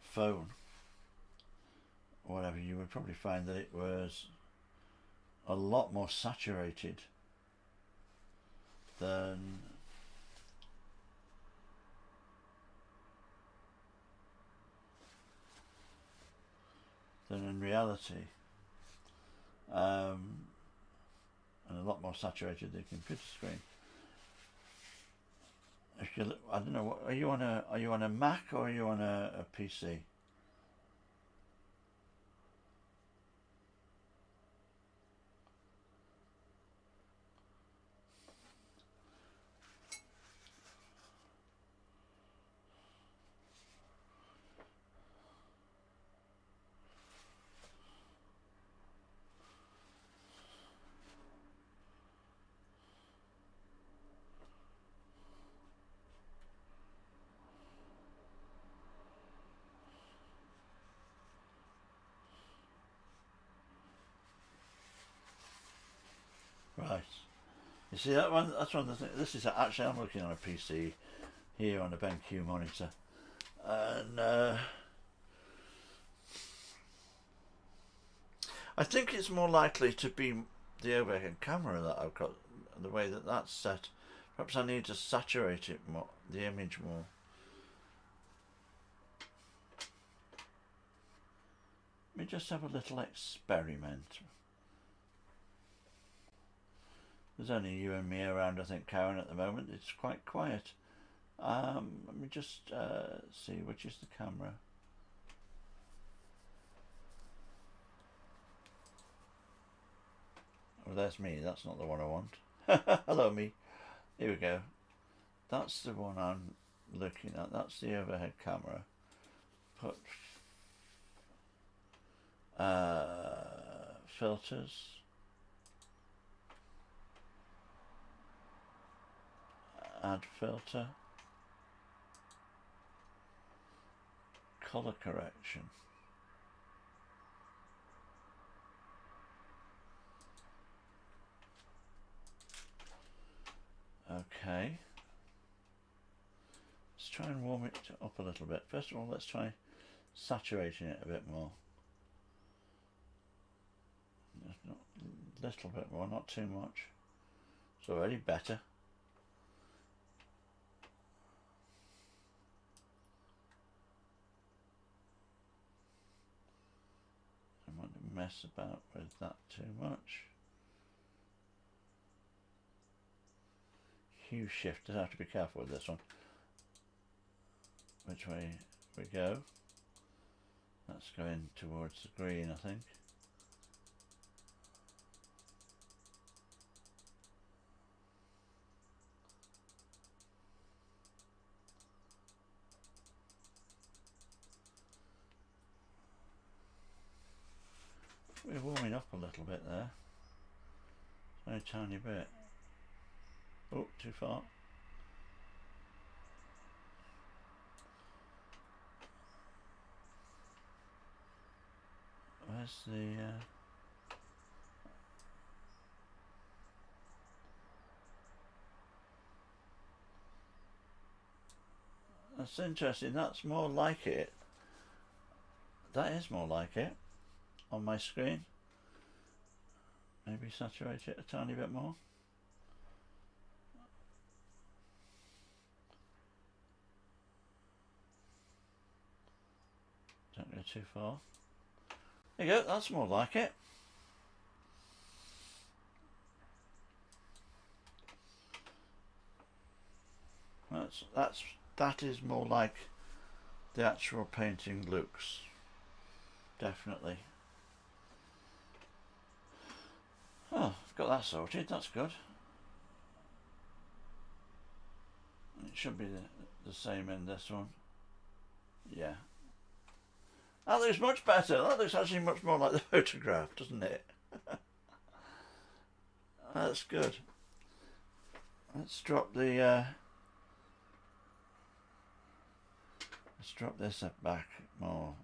A: phone or whatever, you would probably find that it was a lot more saturated than in reality, and a lot more saturated than the computer screen. If you, I don't know, are you on a Mac or are you on a PC? You see that one? That's one of the things. This is actually, I'm looking on a PC here on a BenQ monitor, and I think it's more likely to be the overhead camera that I've got, the way that that's set. Perhaps I need to saturate it more, the image more. Let me just have a little experiment. There's only you and me around, I think, Karen, at the moment. It's quite quiet. Let me just see, which is the camera? Oh, there's me. That's not the one I want. Hello, me. Here we go. That's the one I'm looking at. That's the overhead camera. Put filters. Add filter. Color correction. Okay. Let's try and warm it up a little bit. First of all, let's try saturating it a bit more. A little bit more, not too much. It's already better. I want to mess about with that too much. Hue shift, I have to be careful with this one. Which way we go? That's going towards the green, I think. We're warming up a little bit there. Very tiny bit. Oh, too far. Where's the... That's interesting. That's more like it. That is more like it on my screen. Maybe saturate it a tiny bit more. Don't go too far. There you go, that's more like it. That is more like the actual painting looks. Definitely. Oh, I've got that sorted, that's good. It should be the same in this one. Yeah. That looks much better. That looks actually much more like the photograph, doesn't it? That's good. Let's drop the... let's drop this back more.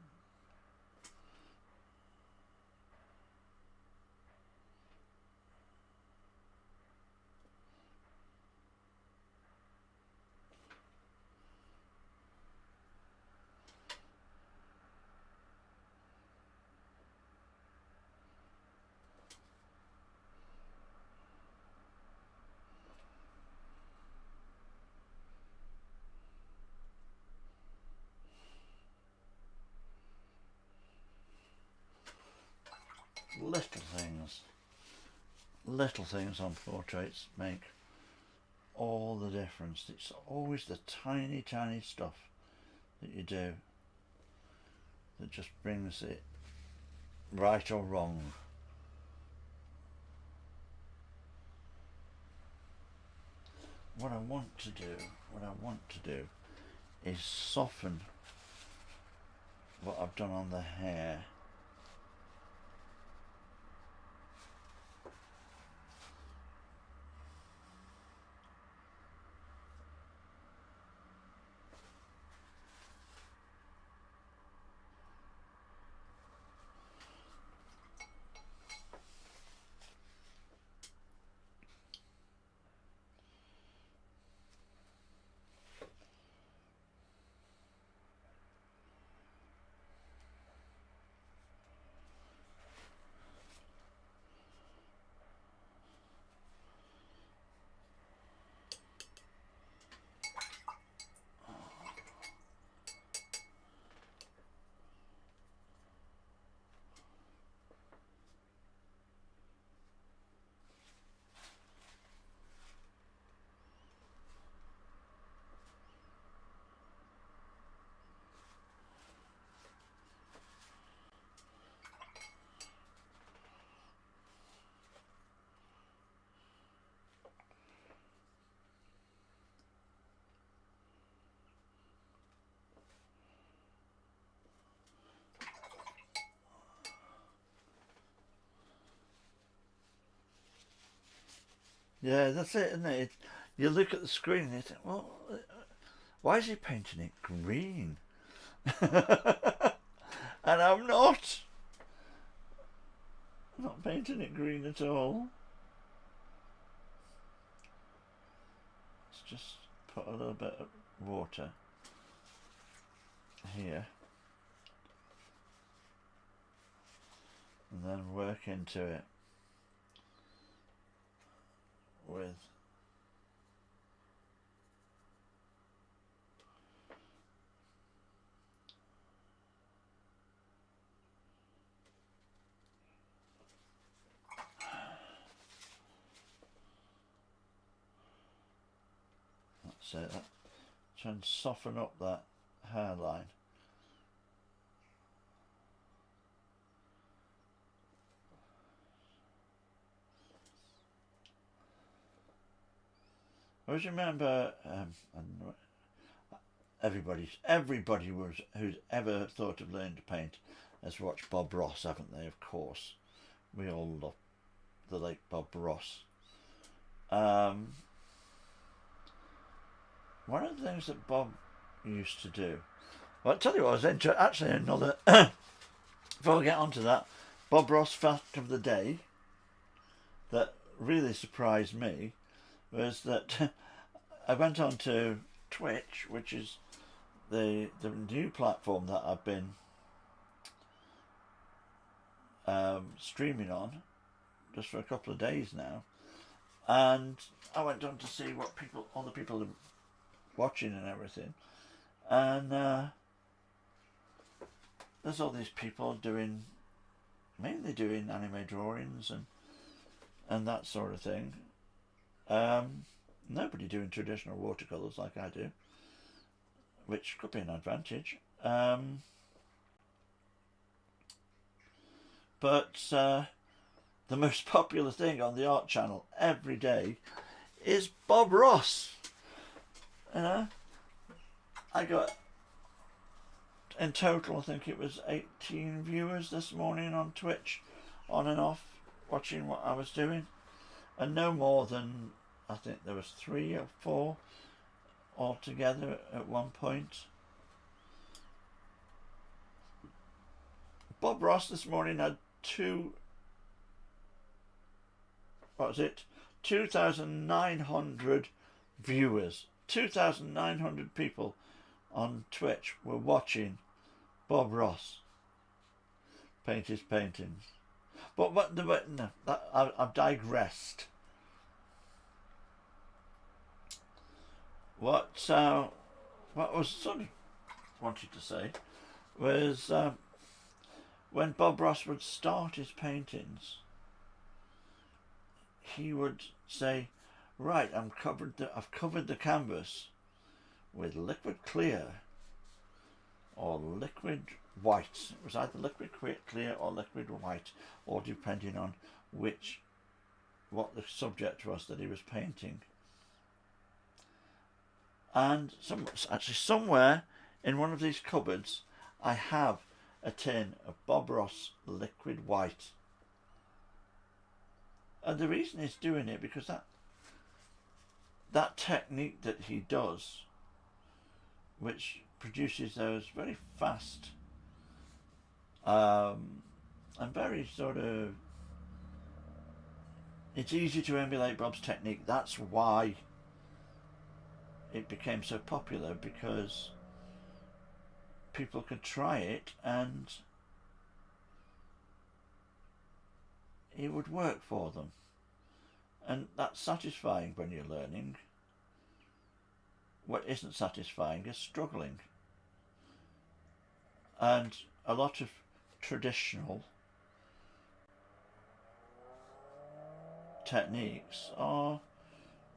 A: Little things on portraits make all the difference. It's always the tiny stuff that you do that just brings it right or wrong. What I want to do is soften what I've done on the hair. Yeah, that's it, isn't it? You look at the screen and you think, well, why is he painting it green? And I'm not. I'm not painting it green at all. Let's just put a little bit of water here. And then work into it with that's it. Try and soften up that hairline. I always remember, everybody who's ever thought of learning to paint has watched Bob Ross, haven't they? Of course, we all love the late Bob Ross. One of the things that Bob used to do. Well, I'll tell you what, actually another. Before we get onto that, Bob Ross fact of the day that really surprised me was that I went on to Twitch, which is the new platform that I've been streaming on just for a couple of days now, and I went on to see what other people are watching and everything, and there's all these people mainly doing anime drawings and that sort of thing. Nobody doing traditional watercolours like I do, which could be an advantage. But the most popular thing on the art channel every day is Bob Ross. You know, I got, in total, I think it was 18 viewers this morning on Twitch, on and off, watching what I was doing, and no more than, I think there was 3 or 4 altogether at one point. Bob Ross this morning had 2,900 viewers. 2,900 people on Twitch were watching Bob Ross paint his paintings. But no, I've digressed. What I was sort of wanted to say was when Bob Ross would start his paintings, he would say, right, I've covered the canvas with liquid clear or liquid white. It was either liquid clear or liquid white, or depending on what the subject was that he was painting. And somewhere in one of these cupboards I have a tin of Bob Ross liquid white. And the reason he's doing it because that technique that he does, which produces those very fast and very sort of, it's easy to emulate Bob's technique. That's why it became so popular, because people could try it and it would work for them, and that's satisfying when you're learning. What isn't satisfying is struggling, and a lot of traditional techniques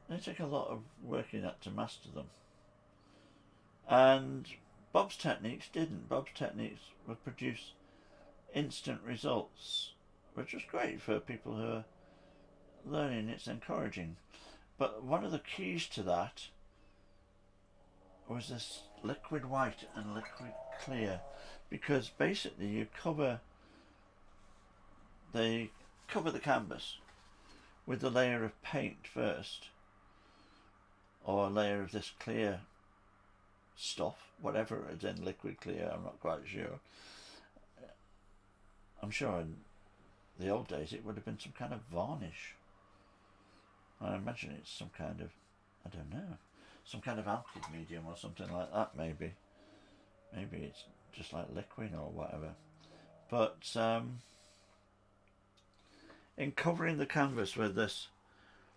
A: they take a lot of working at to master them, and Bob's techniques didn't. Bob's techniques would produce instant results, which was great for people who are learning. It's encouraging. But one of the keys to that was this liquid white and liquid clear, because basically you cover the canvas with a layer of paint first, or a layer of this clear stuff, whatever it's in, liquid clear, I'm not quite sure. I'm sure in the old days it would have been some kind of varnish. I imagine it's some kind of, I don't know, some kind of alkyd medium or something like that, maybe. Maybe it's just like liquid or whatever. But in covering the canvas with this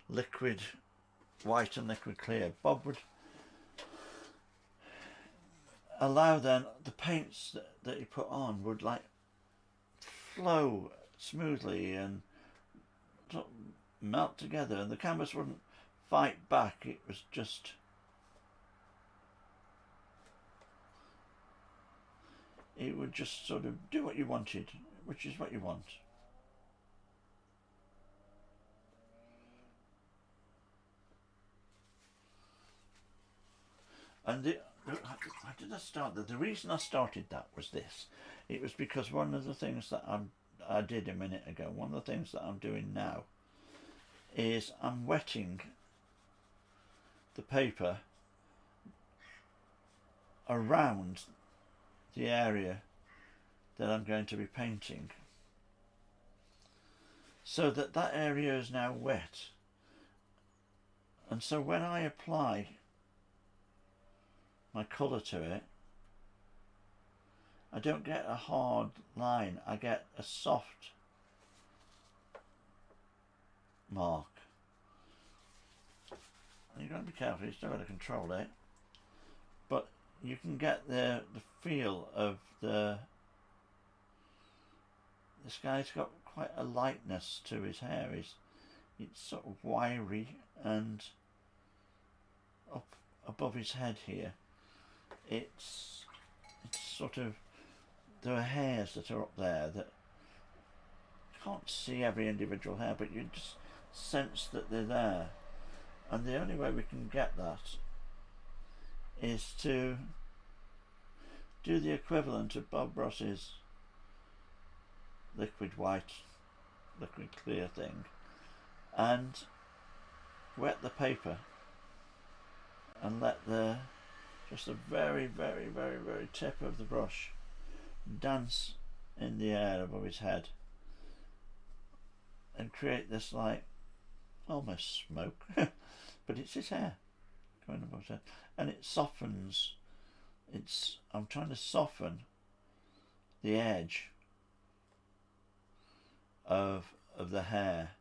A: liquid white and liquid clear, Bob would allow then the paints that he put on would like flow smoothly and melt together, and the canvas wouldn't fight back. It was just, it would just sort of do what you wanted, which is what you want. And how did I start that? The reason I started that was this. It was because one of the things that I did a minute ago, one of the things that I'm doing now, is I'm wetting the paper around the area that I'm going to be painting, so that that area is now wet. And so when I apply my colour to it, I don't get a hard line, I get a soft mark. And you've got to be careful, you've still got to control it, but you can get the feel of this guy's got quite a lightness to his hair. It's sort of wiry, and up above his head here, it's sort of, there are hairs that are up there that you can't see every individual hair, but you just sense that they're there. And the only way we can get that is to do the equivalent of Bob Ross's liquid white, liquid clear thing, and wet the paper and let just the very, very, very, very tip of the brush dance in the air above his head and create this like almost smoke but it's his hair going above his head, and it softens. I'm trying to soften the edge of the hair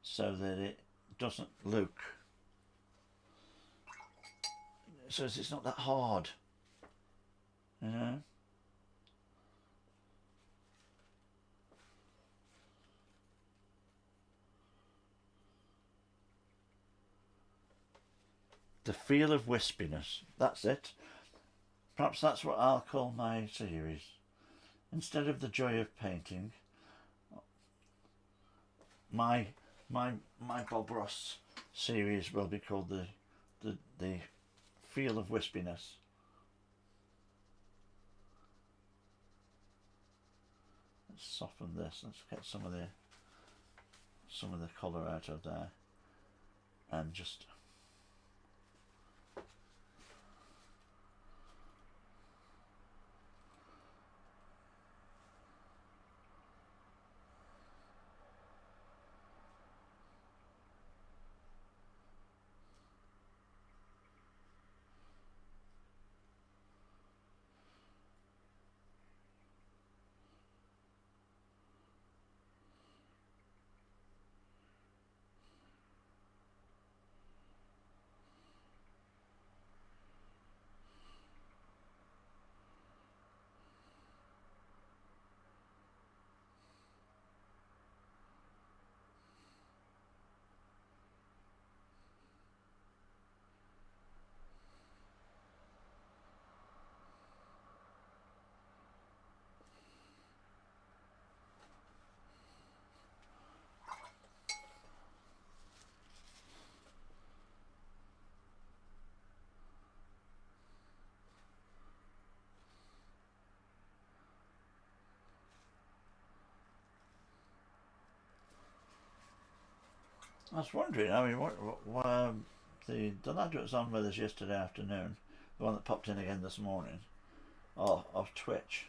A: so that it doesn't look, so it's not that hard, you know. The feel of wispiness, that's it. Perhaps that's what I'll call my series. Instead of the joy of painting, my Bob Ross series will be called the feel of wispiness. Let's soften this. Let's get some of the colour out of there, and just I was wondering, I mean, what the lad that was on with us yesterday afternoon, the one that popped in again this morning, off Twitch,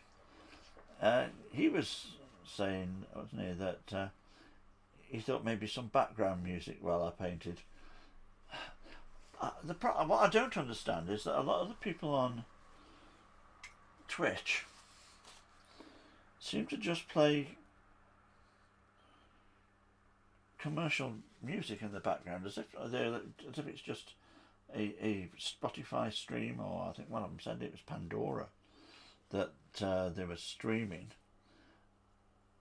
A: he was saying, wasn't he, that he thought maybe some background music while I painted. What I don't understand is that a lot of the people on Twitch seem to just play commercial music in the background as if it's just a Spotify stream, or I think one of them said it was Pandora that they were streaming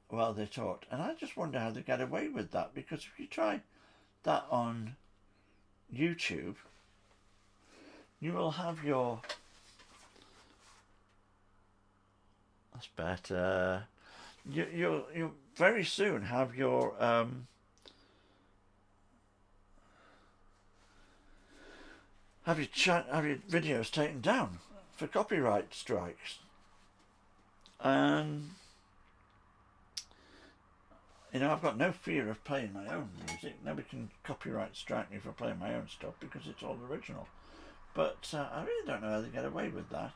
A: while they talked. And I just wonder how they get away with that, because if you try that on YouTube, you will have your... That's better. You'll very soon have your have your videos taken down for copyright strikes. And you know, I've got no fear of playing my own music. Nobody can copyright strike me for playing my own stuff because it's all original. But I really don't know how they get away with that.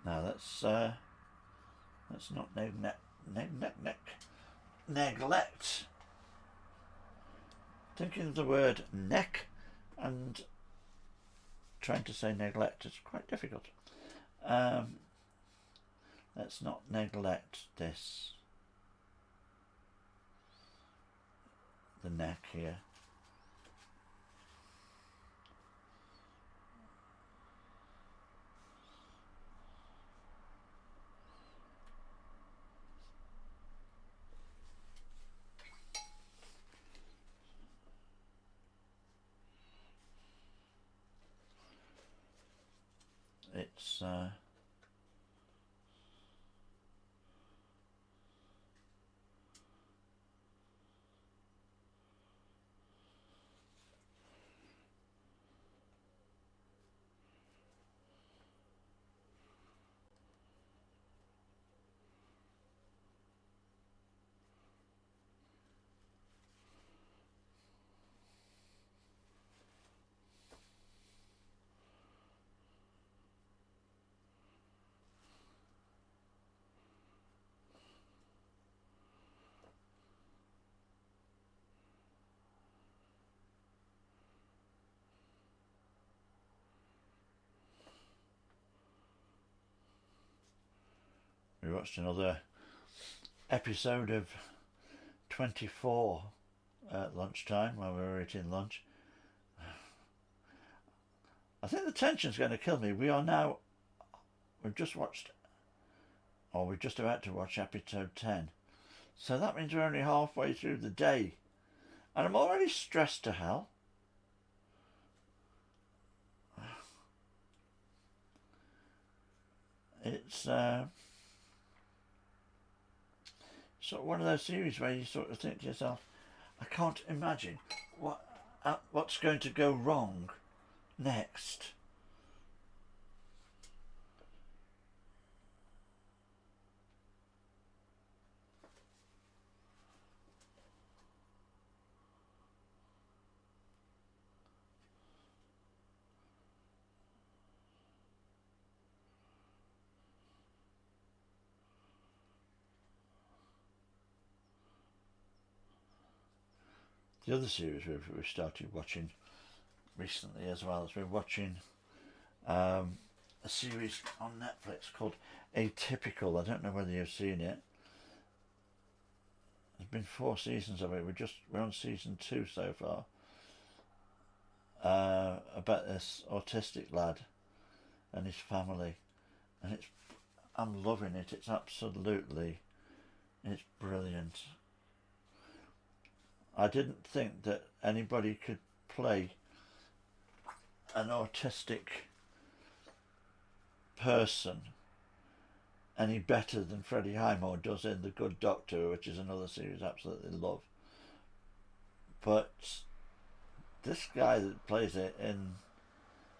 A: Now let's not neglect. Thinking of the word neck and trying to say neglect is quite difficult. Let's not neglect this. The neck here. It's we watched another episode of 24 at lunchtime while we were eating lunch. I think the tension's going to kill me. We've just watched, or we're just about to watch episode 10. So that means we're only halfway through the day. And I'm already stressed to hell. It's sort of one of those series where you sort of think to yourself, I can't imagine what's going to go wrong next. The other series we've started watching recently as well, as we're watching a series on Netflix called Atypical. I don't know whether you've seen it. There's been 4 seasons of it. We're on season 2 so far. About this autistic lad and his family, and I'm loving it. It's brilliant. I didn't think that anybody could play an autistic person any better than Freddie Highmore does in The Good Doctor, which is another series I absolutely love. But this guy that plays it in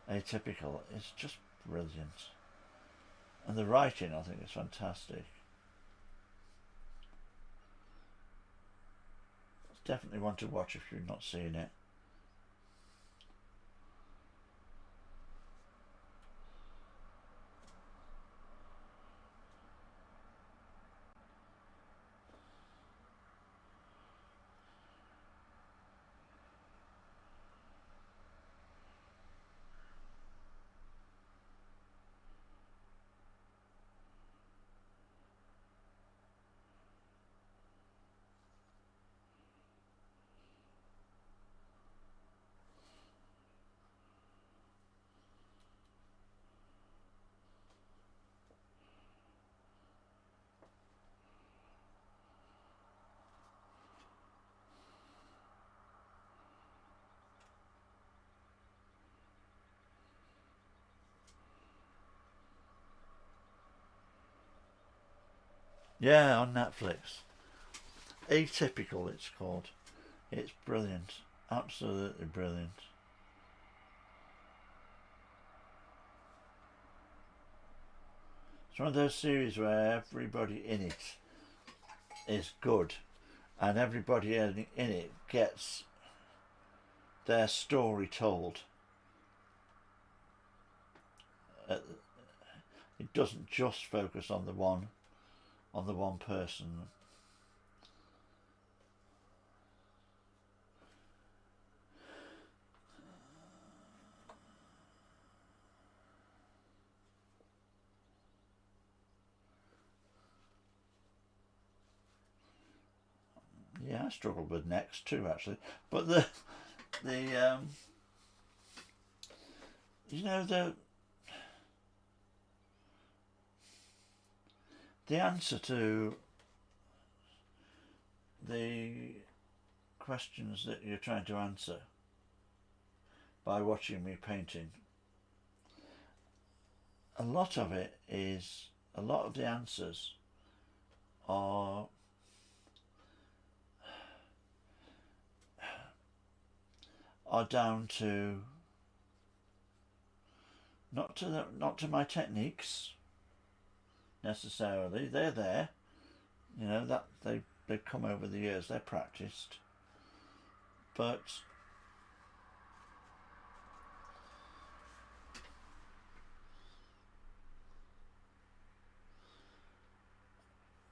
A: Atypical is just brilliant. And the writing, I think, is fantastic. definitely one to watch if you've not seen it. Yeah, on Netflix. Atypical, it's called. It's brilliant. Absolutely brilliant. It's one of those series where everybody in it is good, and everybody in it gets their story told. It doesn't just focus on the one person. Yeah, I struggled with necks too, actually. But the you know, the answer to the questions that you're trying to answer by watching me painting, a lot of the answers are down to not to my techniques necessarily. They're there, you know, that they've come over the years, they're practiced, but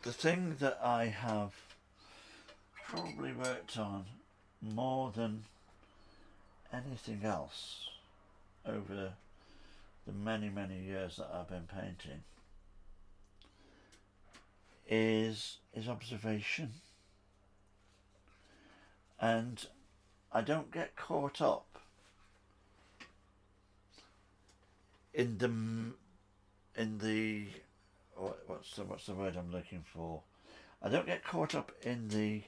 A: the thing that I have probably worked on more than anything else over the many years that I've been painting is observation. And I don't get caught up in the what's the word I'm looking for? I don't get caught up in the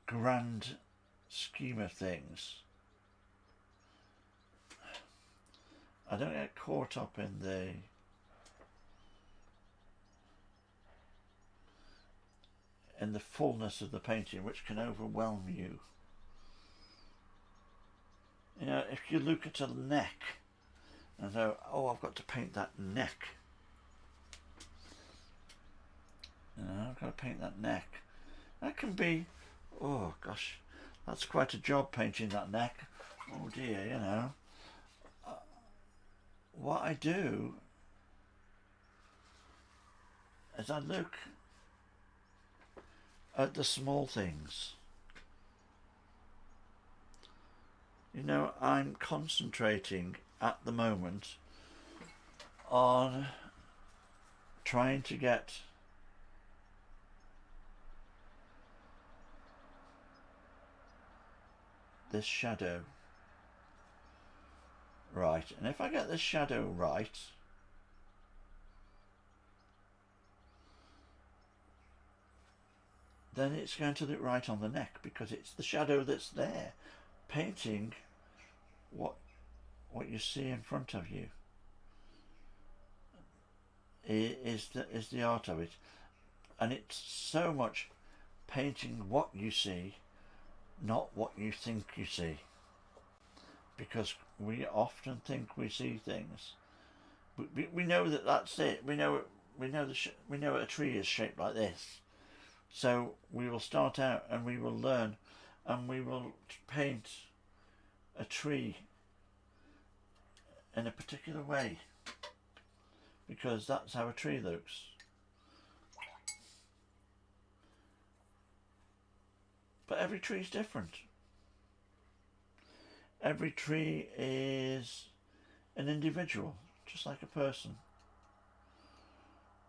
A: grand scheme of things. I don't get caught up in the fullness of the painting, which can overwhelm you. You know, if you look at a neck and go, oh, I've got to paint that neck. You know, I've got to paint that neck. That can be, oh gosh, that's quite a job painting that neck. Oh dear, you know. What I do is I look at the small things. You know, I'm concentrating at the moment on trying to get this shadow right, and if I get this shadow right, then it's going to look right on the neck, because it's the shadow that's there painting what you see in front of you. Is the art of it, and it's so much painting what you see, not what you think you see, because we often think we see things. We know that that's it. We know a tree is shaped like this, So we will start out and we will learn, and we will paint a tree in a particular way, because that's how a tree looks. But every tree is different. Every tree is an individual, just like a person.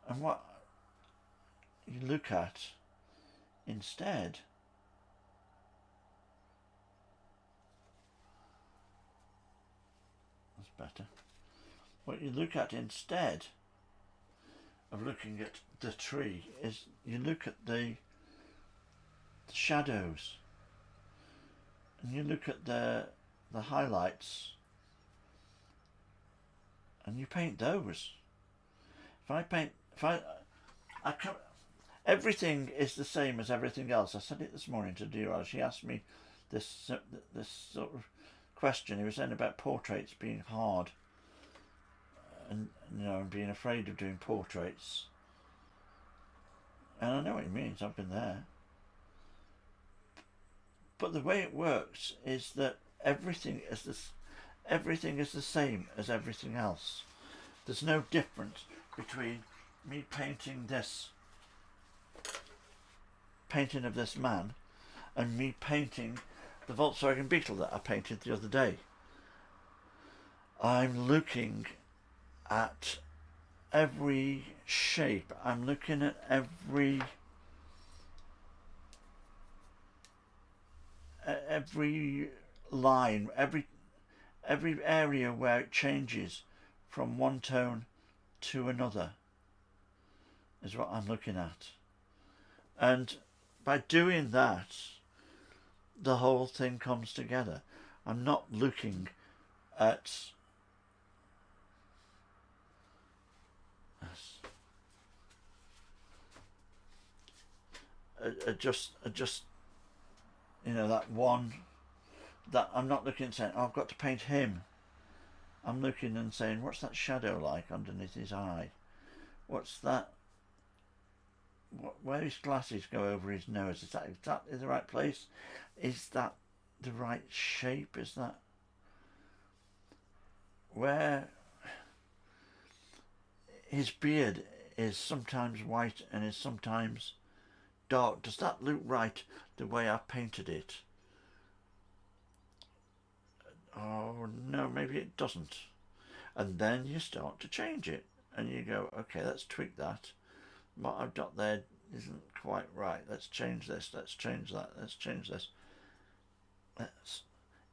A: And what you look at instead better. What you look at instead of looking at the tree is you look at the shadows, and you look at the highlights, and you paint those. Everything is the same as everything else. I said it this morning to Dira. She asked me this sort of question. He was saying about portraits being hard, and being afraid of doing portraits. And I know what he means. I've been there. But the way it works is that everything is the same as everything else. There's no difference between me painting this painting of this man and me painting the Volkswagen Beetle that I painted the other day. I'm looking at every shape. I'm looking at every line, every area where it changes from one tone to another is what I'm looking at. And by doing that, the whole thing comes together. I'm not looking at just that one, that I'm not looking and saying, oh, I've got to paint him. I'm looking and saying, what's that shadow like underneath his eye? What's that? Where his glasses go over his nose? Is that exactly the right place? Is that the right shape? Is that where his beard is sometimes white and is sometimes dark? Does that look right the way I painted it? Oh no, maybe it doesn't. And then you start to change it and you go, okay, let's tweak that. What I've got there isn't quite right. Let's change this. Let's change that. Let's change this.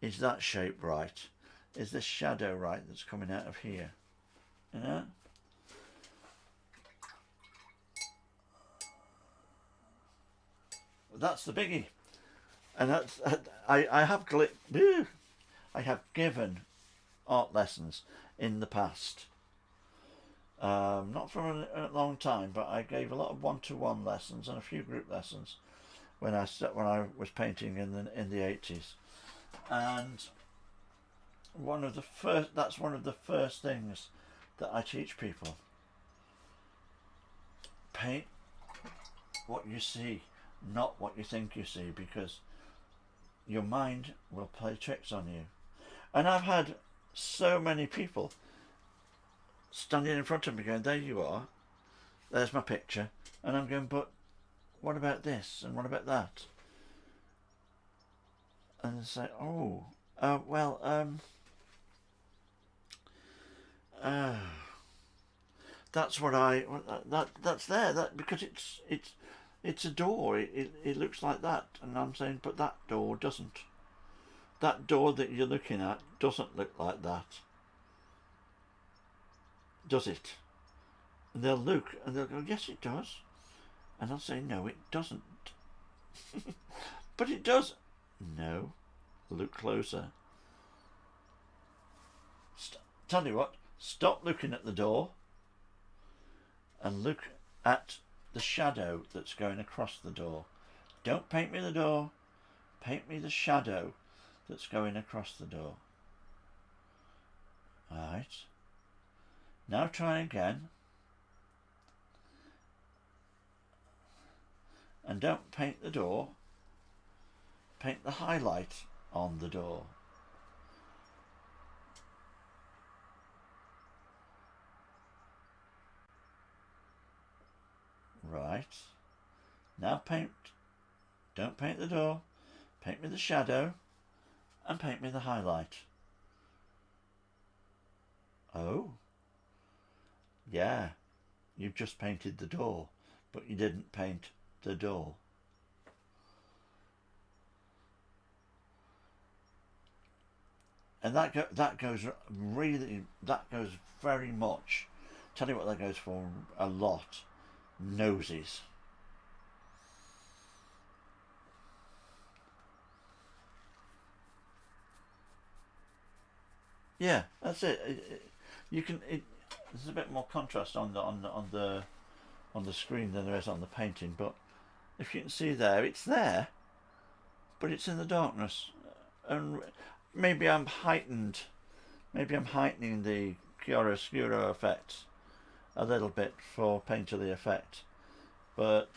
A: Is that shape right? Is this shadow right that's coming out of here? That's the biggie. And that's I have given art lessons in the past. Not for a long time, but I gave a lot of one-to-one lessons and a few group lessons when I was painting in the 80s. And that's one of the first things that I teach people. Paint what you see, not what you think you see, because your mind will play tricks on you. And I've had so many people standing in front of me going, there you are, there's my picture, and I'm going, but what about this and what about that? And they say, that's what that's there, that because it's a door, it looks like that. And I'm saying, but that door doesn't. That door that you're looking at doesn't look like that, does it? And they'll look and they'll go, yes it does. And I'll say, no it doesn't. But it does. No, look closer. Tell you what, stop looking at the door and look at the shadow that's going across the door. Don't paint me the door, paint me the shadow that's going across the door. Alright. Now try again. And don't paint the door, paint the highlight on the door. Right. Now paint, don't paint the door, paint me the shadow and paint me the highlight. Oh. Yeah, you've just painted the door, but you didn't paint the door. And that goes very much. Tell you what that goes for a lot. Noses. Yeah, that's it. You can. There's a bit more contrast on the screen than there is on the painting, but if you can see there, it's there, but it's in the darkness, and maybe I'm heightening the chiaroscuro effect a little bit for painterly effect, but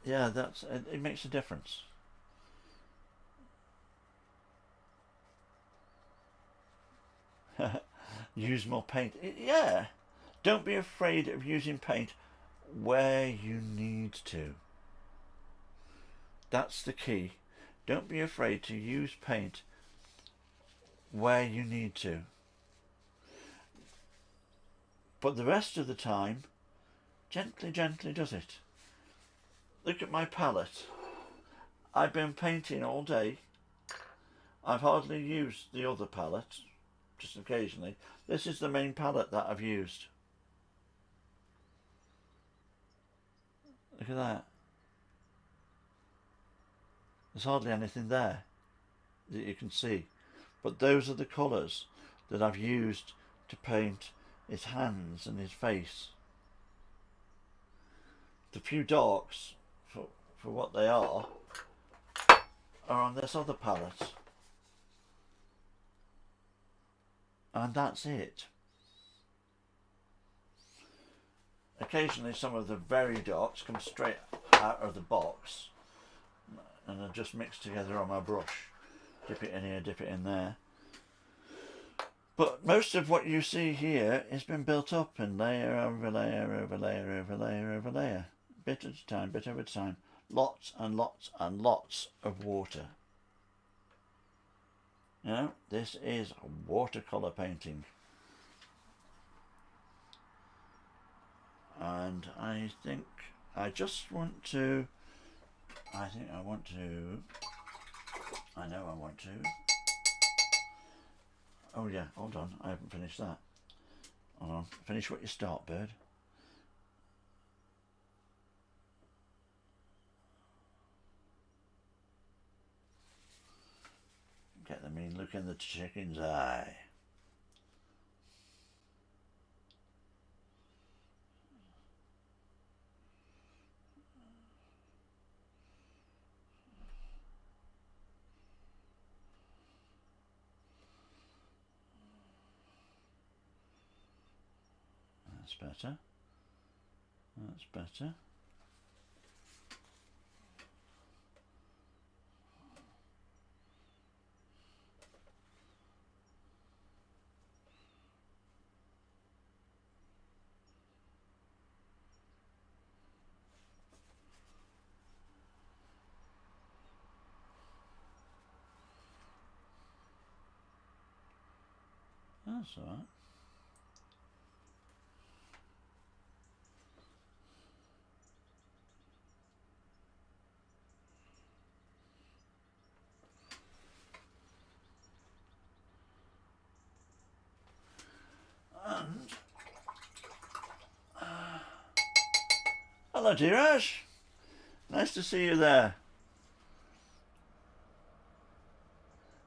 A: yeah, it makes a difference. Use more paint. Yeah, don't be afraid of using paint where you need to. That's the key. Don't be afraid to use paint where you need to. But the rest of the time, gently does it. Look at my palette. I've been painting all day. I've hardly used the other palette, just occasionally. This is the main palette that I've used. Look at that. There's hardly anything there that you can see. But those are the colours that I've used to paint his hands and his face. The few darks, for what they are on this other palette. And that's it. Occasionally some of the very darks come straight out of the box and are just mixed together on my brush. Dip it in here, dip it in there. But most of what you see here has been built up in layer over layer over layer over layer over layer. Bit at a time, bit over time. Lots and lots and lots of water. You know, this is watercolour painting. And I think I want to, oh yeah, hold on, I haven't finished that. Hold on, finish what you start, bird. Get the mean look in the chicken's eye. That's better. That's better. That's all right. And hello, Dheeraj. Nice to see you there.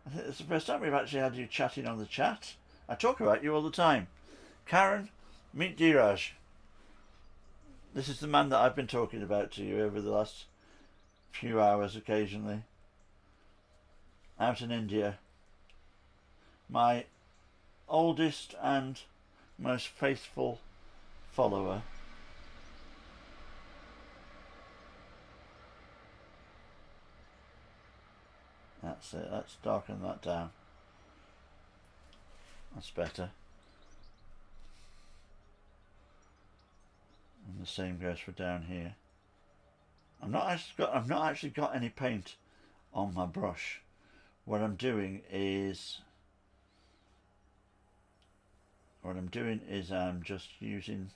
A: I think it's the first time we've actually had you chatting on the chat. I talk about you all the time. Karen, meet Dheeraj. This is the man that I've been talking about to you over the last few hours occasionally. Out in India. My oldest and most faithful follower. That's it. Let's darken that down. That's better. And the same goes for down here. I've not actually got any paint on my brush. What I'm doing is I'm just using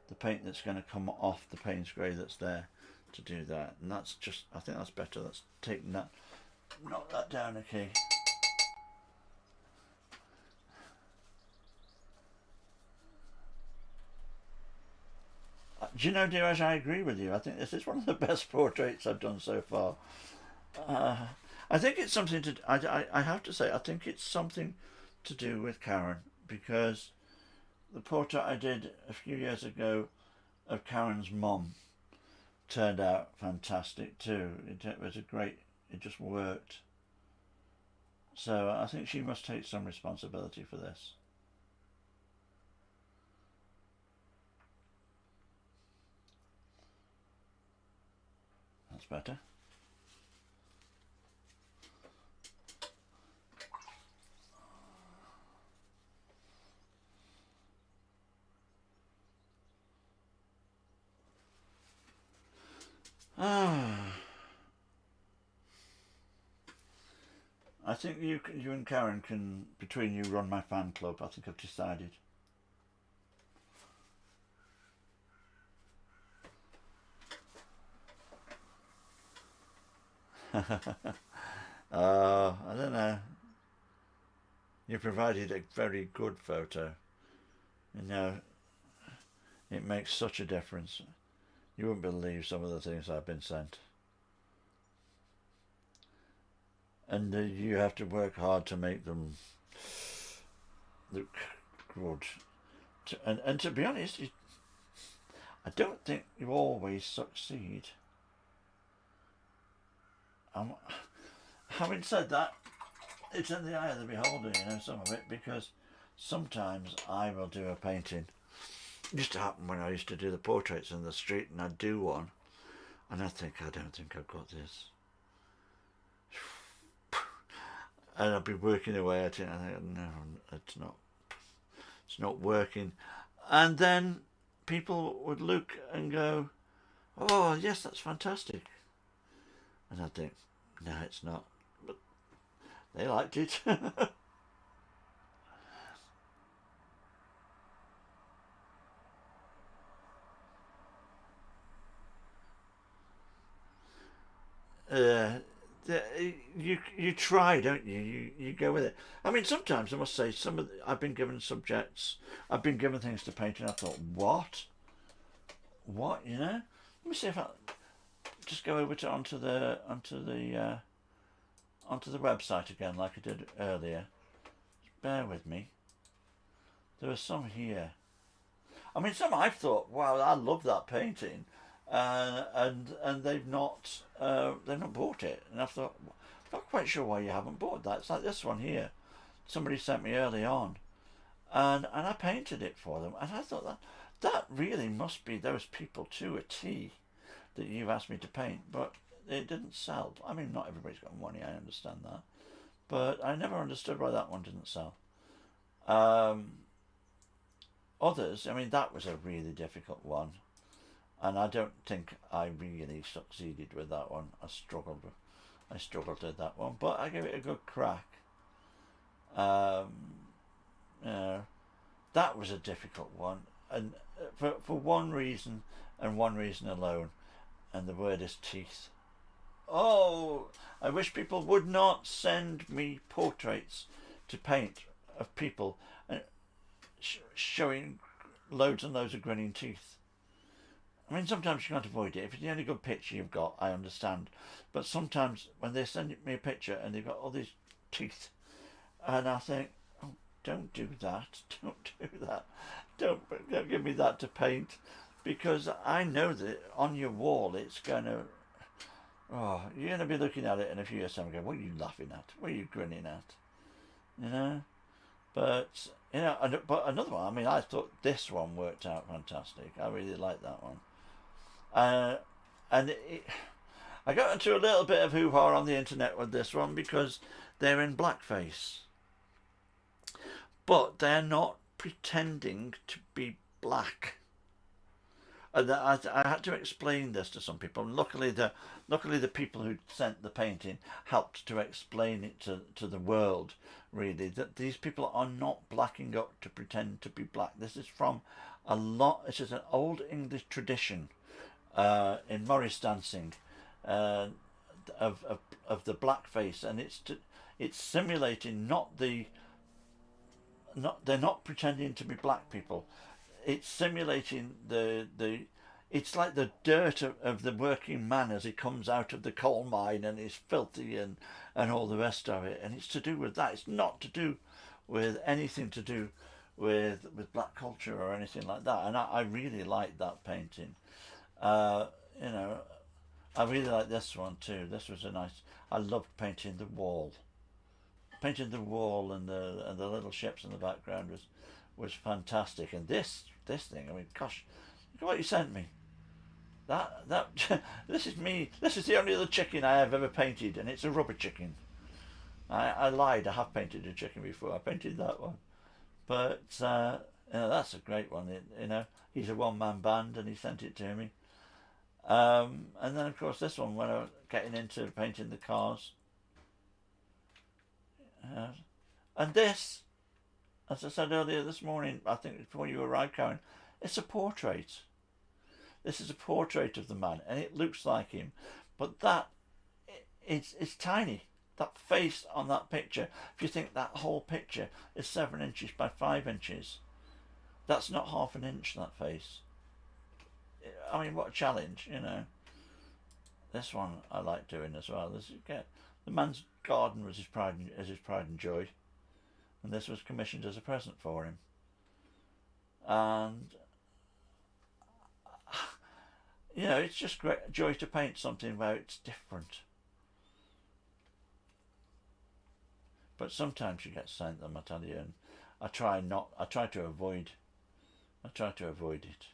A: the paint that's going to come off the Payne's Grey that's there to do that. And that's just, I think that's better. Let's take that, knock that down a key. Do you know, Dheeraj, I agree with you. I think this is one of the best portraits I've done so far. I think it's something to, I have to say, I think it's something to do with Karen, because the portrait I did a few years ago of Karen's mum turned out fantastic too. It was a great, it just worked. So I think she must take some responsibility for this. That's better. I think you and Karen can, between you, run my fan club. I think I've decided. I don't know. You provided a very good photo. You know, it makes such a difference. You wouldn't believe some of the things I've been sent. And you have to work hard to make them look good. And to be honest, I don't think you always succeed. Having said that, it's in the eye of the beholder, you know, some of it, because sometimes I will do a painting. It used to happen when I used to do the portraits in the street, and I'd do one, and I don't think I've got this. And I'd be working away at it, and I think, no, it's not working. And then people would look and go, oh, yes, that's fantastic. And I'd think, no, it's not. But they liked it. You try, don't you? You go with it. I mean, sometimes I must say, I've been given subjects, I've been given things to paint, and I thought, what? You know? Let me see if I just go over to onto the website again, like I did earlier. Bear with me. There are some here. I mean, some I've thought, wow, I love that painting. And they've not bought it, and I thought, not quite sure why you haven't bought that. It's like this one here, somebody sent me early on, and I painted it for them, and I thought that really must be those people to a T that you've asked me to paint, but it didn't sell. I mean, not everybody's got money, I understand that, but I never understood why that one didn't sell. Others, I mean, that was a really difficult one. And I don't think I really succeeded with that one. I struggled with that one, but I gave it a good crack. You know, that was a difficult one, and for one reason and one reason alone, and the word is teeth. Oh, I wish people would not send me portraits to paint of people and showing loads and loads of grinning teeth. I mean, sometimes you can't avoid it. If it's the only good picture you've got, I understand. But sometimes when they send me a picture and they've got all these teeth, and I think, oh, don't do that. Don't do that. Don't give me that to paint, because I know that on your wall it's going to, oh, you're going to be looking at it in a few years' time and going, what are you laughing at? What are you grinning at? You know? But, you know, but another one, I mean, I thought this one worked out fantastic. I really liked that one. And I got into a little bit of hoo-ha on the internet with this one because they're in blackface. But they're not pretending to be black. And I had to explain this to some people. And luckily the people who sent the painting helped to explain it to the world, really, that these people are not blacking up to pretend to be black. This is from this is an old English tradition in Morris dancing of the blackface, and it's simulating they're not pretending to be black people. It's simulating it's like the dirt of the working man as he comes out of the coal mine and is filthy and all the rest of it. And it's to do with that. It's not to do with anything to do with black culture or anything like that. And I really like that painting. You know, I really like this one too. This was I loved painting the wall. Painting the wall and the little ships in the background was fantastic. And this thing, I mean, gosh, look at what you sent me. That this is me. This is the only other chicken I have ever painted, and it's a rubber chicken. I lied. I have painted a chicken before. I painted that one, but that's a great one. He's a one-man band, and he sent it to me. And then of course this one when I was getting into painting the cars. And this, as I said earlier this morning, I think before you arrived, Karen, it's a portrait. This is a portrait of the man, and it looks like him, but it's tiny. That face on that picture, if you think that whole picture is 7 inches by 5 inches, that's not half an inch, that face. I mean, what a challenge, This one I like doing as well. The man's garden was his pride and joy, and this was commissioned as a present for him. And it's just great joy to paint something where it's different. But sometimes you get sent them, I tell you, and I try to avoid it.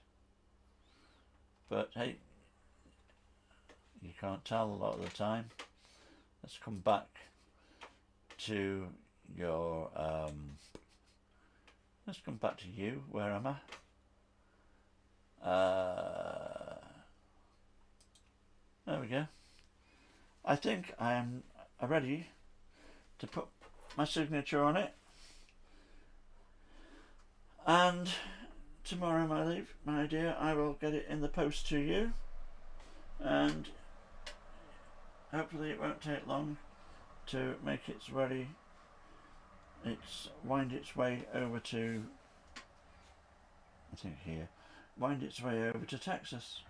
A: But hey, you can't tell a lot of the time. Let's come back to your let's come back to you. Where am I? There we go. I think I am ready to put my signature on it. And tomorrow, my dear, I will get it in the post to you, and hopefully it won't take long to make it ready. Wind its way over to, I think here, wind its way over to Texas.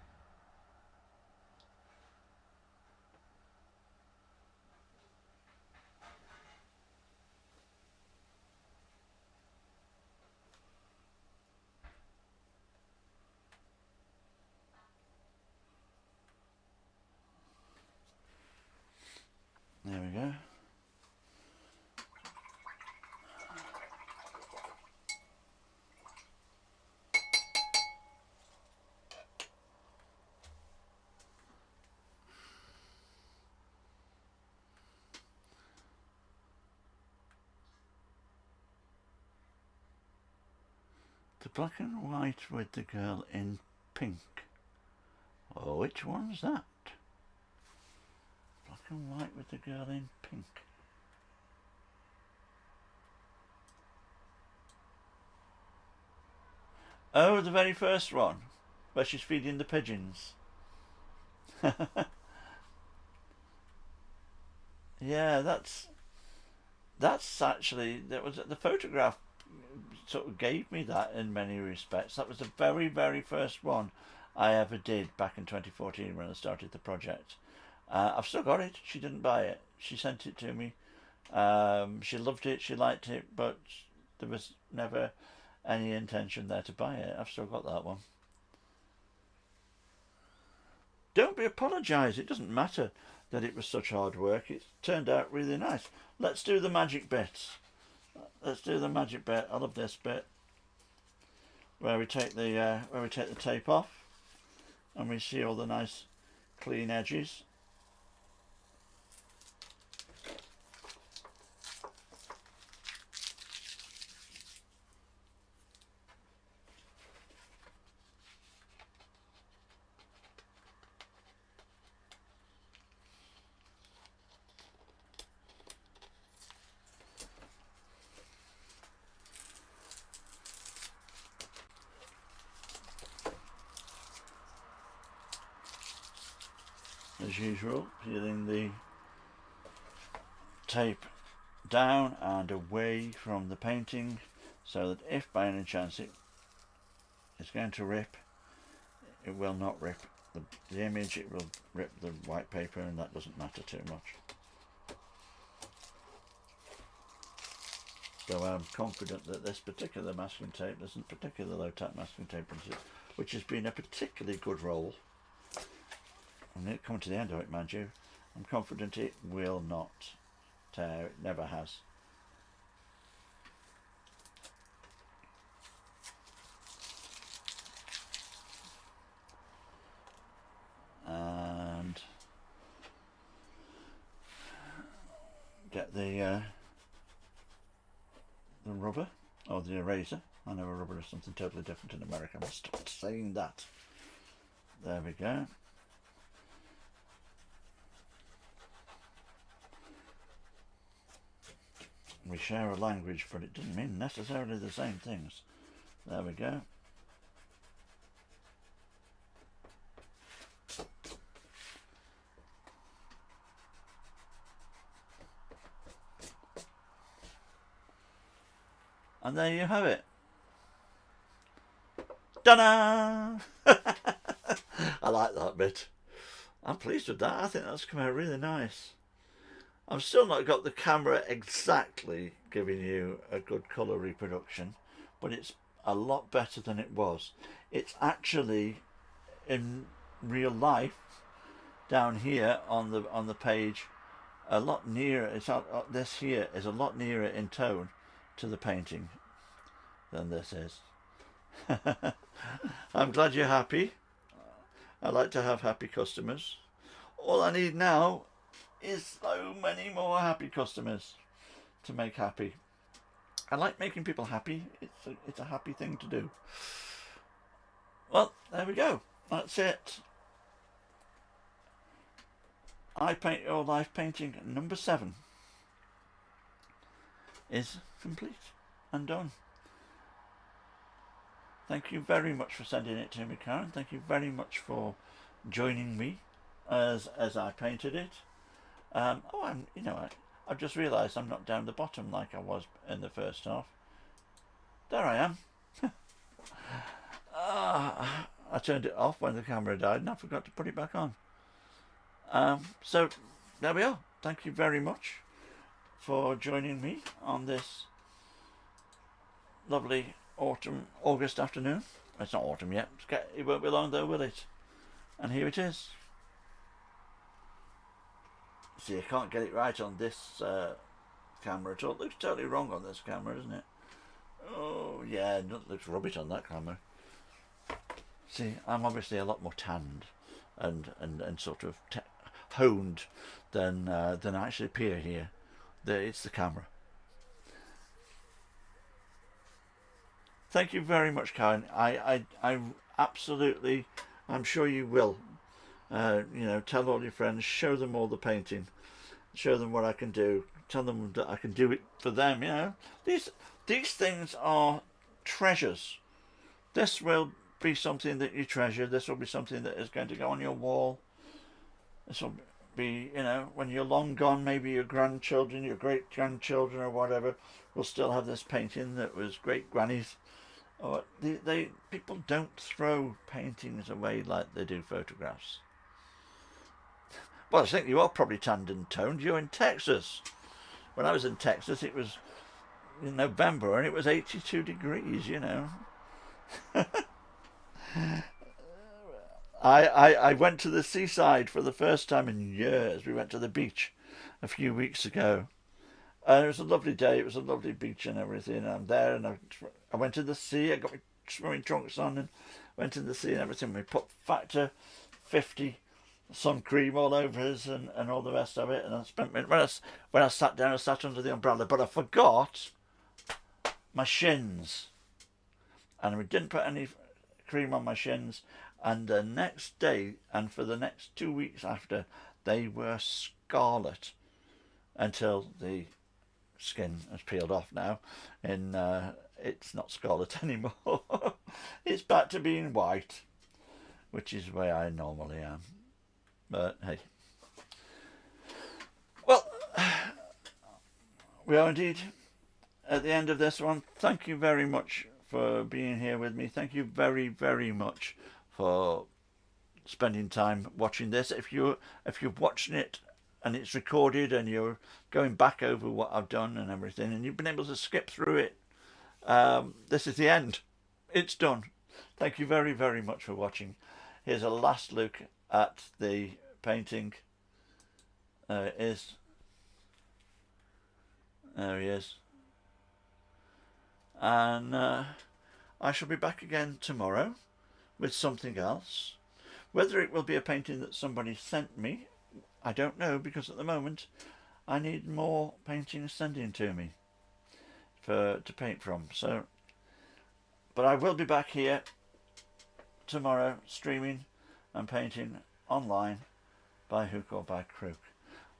A: There we go. The black and white with the girl in pink. Oh, which one's that? Black and white with the girl in pink. Oh, the very first one, where she's feeding the pigeons. Yeah, that's actually, that was the photograph sort of gave me that in many respects. That was the very, very first one I ever did back in 2014 when I started the project. I've still got it. She didn't buy it. She sent it to me. She loved it. She liked it, but there was never any intention there to buy it. I've still got that one. Don't be apologise. It doesn't matter that it was such hard work. It turned out really nice. Let's do the magic bits. Let's do the magic bit. I love this bit where we take the tape off and we see all the nice clean edges. as usual, peeling the tape down and away from the painting, so that if by any chance it is going to rip, it will not rip the image, it will rip the white paper, and that doesn't matter too much. So I'm confident that this particular masking tape, this isn't particular low tack masking tape, which has been a particularly good roll. I'm nearly coming to the end of it, mind you. I'm confident it will not tear, it never has. And get the rubber, or the eraser. I know a rubber is something totally different in America. I must stop saying that. There we go. We share a language, but it doesn't mean necessarily the same things. There we go. And there you have it. Ta-da! I like that bit. I'm pleased with that. I think that's come out really nice. I've still not got the camera exactly giving you a good colour reproduction, but it's a lot better than it was. It's actually, in real life, down here on the page, a lot nearer. It's this here is a lot nearer in tone to the painting than this is. I'm glad you're happy. I like to have happy customers. All I need now is so many more happy customers to make happy. I like making people happy. It's a happy thing to do. Well, there we go. That's it. I Paint Your Life painting number 7 is complete and done. Thank you very much for sending it to me, Karen. Thank you very much for joining me as I painted it. I've just realised I'm not down the bottom like I was in the first half. There I am. I turned it off when the camera died and I forgot to put it back on. So there we are. Thank you very much for joining me on this lovely August afternoon. It's not autumn yet. It won't be long though, will it? And here it is. See, I can't get it right on this camera at all. It looks totally wrong on this camera, doesn't it? Oh, yeah, it looks rubbish on that camera. See, I'm obviously a lot more tanned and sort of honed than I actually appear here. It's the camera. Thank you very much, Karen. I absolutely, I'm sure you will. Tell all your friends, show them all the painting, show them what I can do, tell them that I can do it for them. These things are treasures. This will be something that you treasure. This will be something that is going to go on your wall. This will be, when you're long gone, maybe your grandchildren, your great grandchildren or whatever will still have this painting that was great granny's. Or people don't throw paintings away like they do photographs. Well, I think you are probably tanned and toned. You're in Texas. When I was in Texas, it was in November and it was 82 degrees, I went to the seaside for the first time in years. We went to the beach a few weeks ago. And it was a lovely day. It was a lovely beach and everything. I'm there and I went to the sea. I got my swimming trunks on and went in the sea and everything. We put Factor 50 sun cream all over us and all the rest of it. And I spent when I sat down, I sat under the umbrella, but I forgot my shins, and we didn't put any cream on my shins. And the next day, and for the next 2 weeks after, they were scarlet until the skin has peeled off now, and it's not scarlet anymore. It's back to being white, which is where I normally am. But hey. Well, we are indeed at the end of this one. Thank you very much for being here with me. Thank you very, very much for spending time watching this. If you're watching it and it's recorded and you're going back over what I've done and everything, and you've been able to skip through it, this is the end. It's done. Thank you very, very much for watching. Here's a last look at the painting. There he is. And I shall be back again tomorrow with something else. Whether it will be a painting that somebody sent me, I don't know, because at the moment I need more paintings sending to me to paint from. So, but I will be back here tomorrow streaming and painting online by hook or by crook.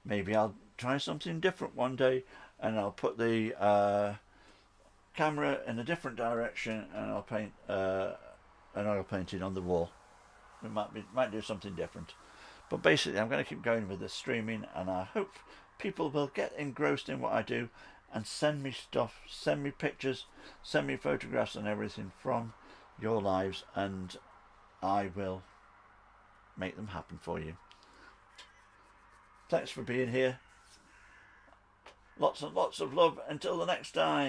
A: Maybe I'll try something different one day and I'll put the camera in a different direction and I'll paint an oil painting on the wall. We might do something different. But basically I'm going to keep going with the streaming, and I hope people will get engrossed in what I do and send me stuff, send me pictures, send me photographs and everything from your lives, and I will make them happen for you. Thanks for being here. Lots and lots of love until the next time.